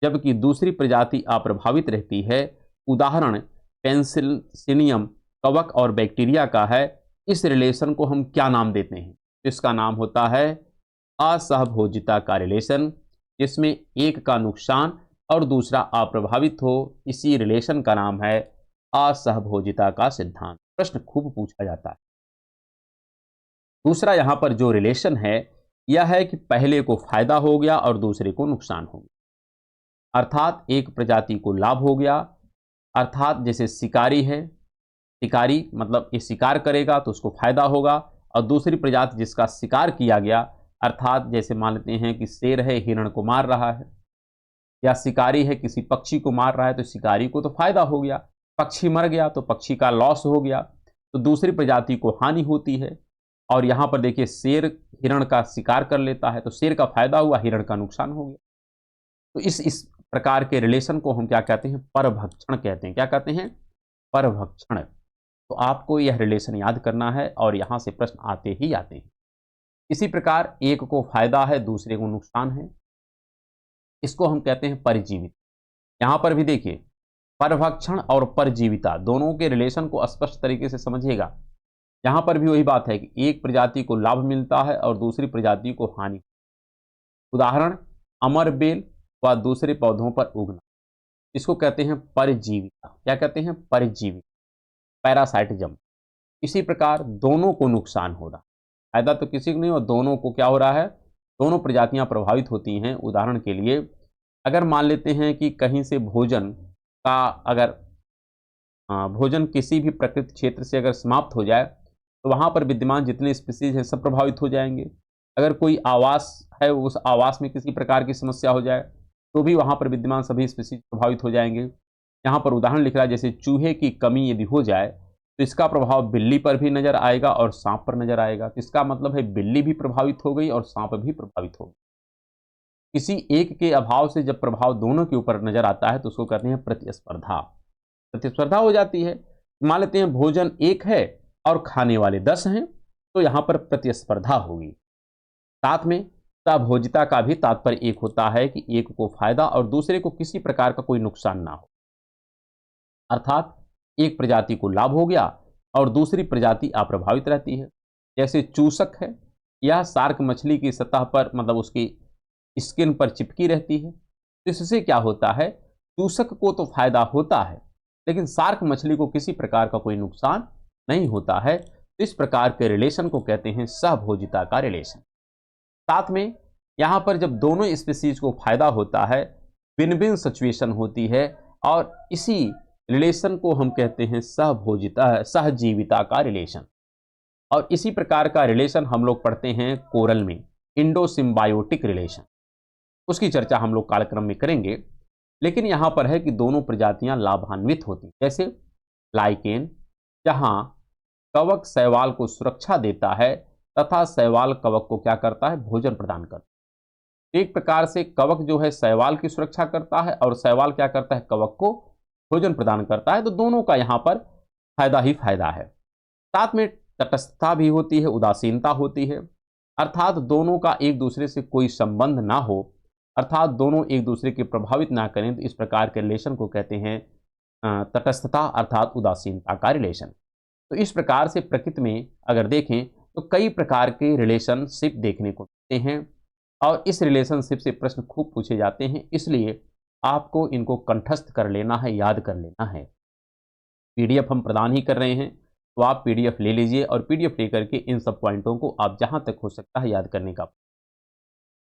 जबकि दूसरी प्रजाति अप्रभावित रहती है, उदाहरण पेनिसिलियम कवक और बैक्टीरिया का है, इस रिलेशन को हम क्या नाम देते हैं? इसका नाम होता है असहभोजिता का रिलेशन, जिसमें एक का नुकसान और दूसरा अप्रभावित हो। इसी रिलेशन का नाम है असहभोजिता का सिद्धांत। प्रश्न खूब पूछा जाता है। दूसरा यहां पर जो रिलेशन है यह है कि पहले को फायदा हो गया और दूसरे को नुकसान हो गया, अर्थात एक प्रजाति को लाभ हो गया, अर्थात जैसे शिकारी है, शिकारी मतलब ये शिकार करेगा तो उसको फायदा होगा, और दूसरी प्रजाति जिसका शिकार किया गया, अर्थात जैसे मान लेते हैं कि शेर है हिरण को मार रहा है, या शिकारी है किसी पक्षी को मार रहा है, तो शिकारी को तो फायदा हो गया, पक्षी मर गया तो पक्षी का लॉस हो गया, तो दूसरी प्रजाति को हानि होती है। और यहाँ पर देखिए शेर हिरण का शिकार कर लेता है तो शेर का फायदा हुआ, हिरण का नुकसान हो गया। तो इस प्रकार के रिलेशन को हम क्या कहते हैं? परभक्षण कहते हैं। क्या कहते हैं? परभक्षण। तो आपको यह रिलेशन याद करना है और यहाँ से प्रश्न आते ही आते हैं। इसी प्रकार एक को फायदा है दूसरे को नुकसान है, इसको हम कहते हैं परिजीवित। यहाँ पर भी देखिए परभक्षण और परजीविता दोनों के रिलेशन को स्पष्ट तरीके से समझिएगा। यहाँ पर भी वही बात है कि एक प्रजाति को लाभ मिलता है और दूसरी प्रजाति को हानि। उदाहरण अमर बेल व दूसरे पौधों पर उगना, इसको कहते हैं परजीविता। क्या कहते हैं? परजीवित, पैरासाइटिज्म। इसी प्रकार दोनों को नुकसान हो रहा, फायदा तो किसी को नहीं और दोनों को क्या हो रहा है? दोनों प्रजातियां प्रभावित होती हैं। उदाहरण के लिए अगर मान लेते हैं कि कहीं से भोजन का अगर भोजन किसी भी प्रकृति क्षेत्र से अगर समाप्त हो जाए तो वहाँ पर विद्यमान जितने स्पीसीज हैं सब प्रभावित हो जाएंगे। अगर कोई आवास है उस आवास में किसी प्रकार की समस्या हो जाए तो भी वहाँ पर विद्यमान सभी स्पीसीज प्रभावित हो जाएंगे। यहाँ पर उदाहरण लिख रहा है जैसे चूहे की कमी यदि हो जाए तो इसका प्रभाव बिल्ली पर भी नजर आएगा और सांप पर नजर आएगा। तो इसका मतलब है बिल्ली भी प्रभावित हो गई और सांप भी प्रभावित हो गई। किसी एक के अभाव से जब प्रभाव दोनों के ऊपर नजर आता है तो उसको कहते हैं प्रतिस्पर्धा। प्रतिस्पर्धा हो जाती है। मान लेते हैं भोजन एक है और खाने वाले 10 हैं, तो यहाँ पर प्रतिस्पर्धा होगी। साथ में सहभोजिता का भी तात्पर्य एक होता है कि एक को फायदा और दूसरे को किसी प्रकार का कोई नुकसान ना हो, अर्थात एक प्रजाति को लाभ हो गया और दूसरी प्रजाति अप्रभावित रहती है। जैसे चूसक है, यह शार्क मछली की सतह पर मतलब उसकी स्किन पर चिपकी रहती है, तो इससे क्या होता है? चूसक को तो फायदा होता है लेकिन शार्क मछली को किसी प्रकार का कोई नुकसान नहीं होता है। तो इस प्रकार के रिलेशन को कहते हैं सहभोजिता का रिलेशन। साथ में यहाँ पर जब दोनों स्पीसीज को फायदा होता है, विन विन सिचुएशन होती है, और इसी रिलेशन को हम कहते हैं सहभोजिता सहजीविता का रिलेशन। और इसी प्रकार का रिलेशन हम लोग पढ़ते हैं कोरल में, इंडोसिम्बायोटिक रिलेशन। उसकी चर्चा हम लोग कार्यक्रम में करेंगे, लेकिन यहाँ पर है कि दोनों प्रजातियां लाभान्वित होती, जैसे लाइकेन जहां कवक शैवाल को सुरक्षा देता है तथा शैवाल कवक को क्या करता है? भोजन प्रदान करता है। एक प्रकार से कवक जो है शैवाल की सुरक्षा करता है और शैवाल क्या करता है? कवक को भोजन प्रदान करता है। तो दोनों का यहाँ पर फायदा ही फायदा है। साथ में तटस्थता भी होती है, उदासीनता होती है, अर्थात दोनों का एक दूसरे से कोई संबंध ना हो, अर्थात दोनों एक दूसरे के प्रभावित ना करें। तो इस प्रकार के रिलेशन को कहते हैं तटस्थता अर्थात उदासीनता का रिलेशन। तो इस प्रकार से प्रकृति में अगर देखें तो कई प्रकार के रिलेशनशिप देखने को मिलते हैं और इस रिलेशनशिप से प्रश्न खूब पूछे जाते हैं। इसलिए आपको इनको कंठस्थ कर लेना है, याद कर लेना है। पीडीएफ हम प्रदान ही कर रहे हैं, तो आप पीडीएफ ले लीजिए और पीडीएफ लेकर के इन सब पॉइंटों को आप जहां तक हो सकता है याद करने का।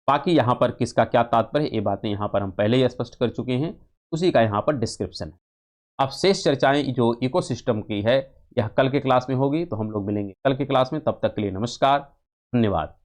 बाकी यहाँ पर किसका क्या तात्पर्य है, ये बातें यहाँ पर हम पहले ही स्पष्ट कर चुके हैं, उसी का यहाँ पर डिस्क्रिप्शन है। अब शेष चर्चाएं जो इकोसिस्टम की है, यह कल के क्लास में होगी, तो हम लोग मिलेंगे कल के क्लास में। तब तक के लिए नमस्कार, धन्यवाद।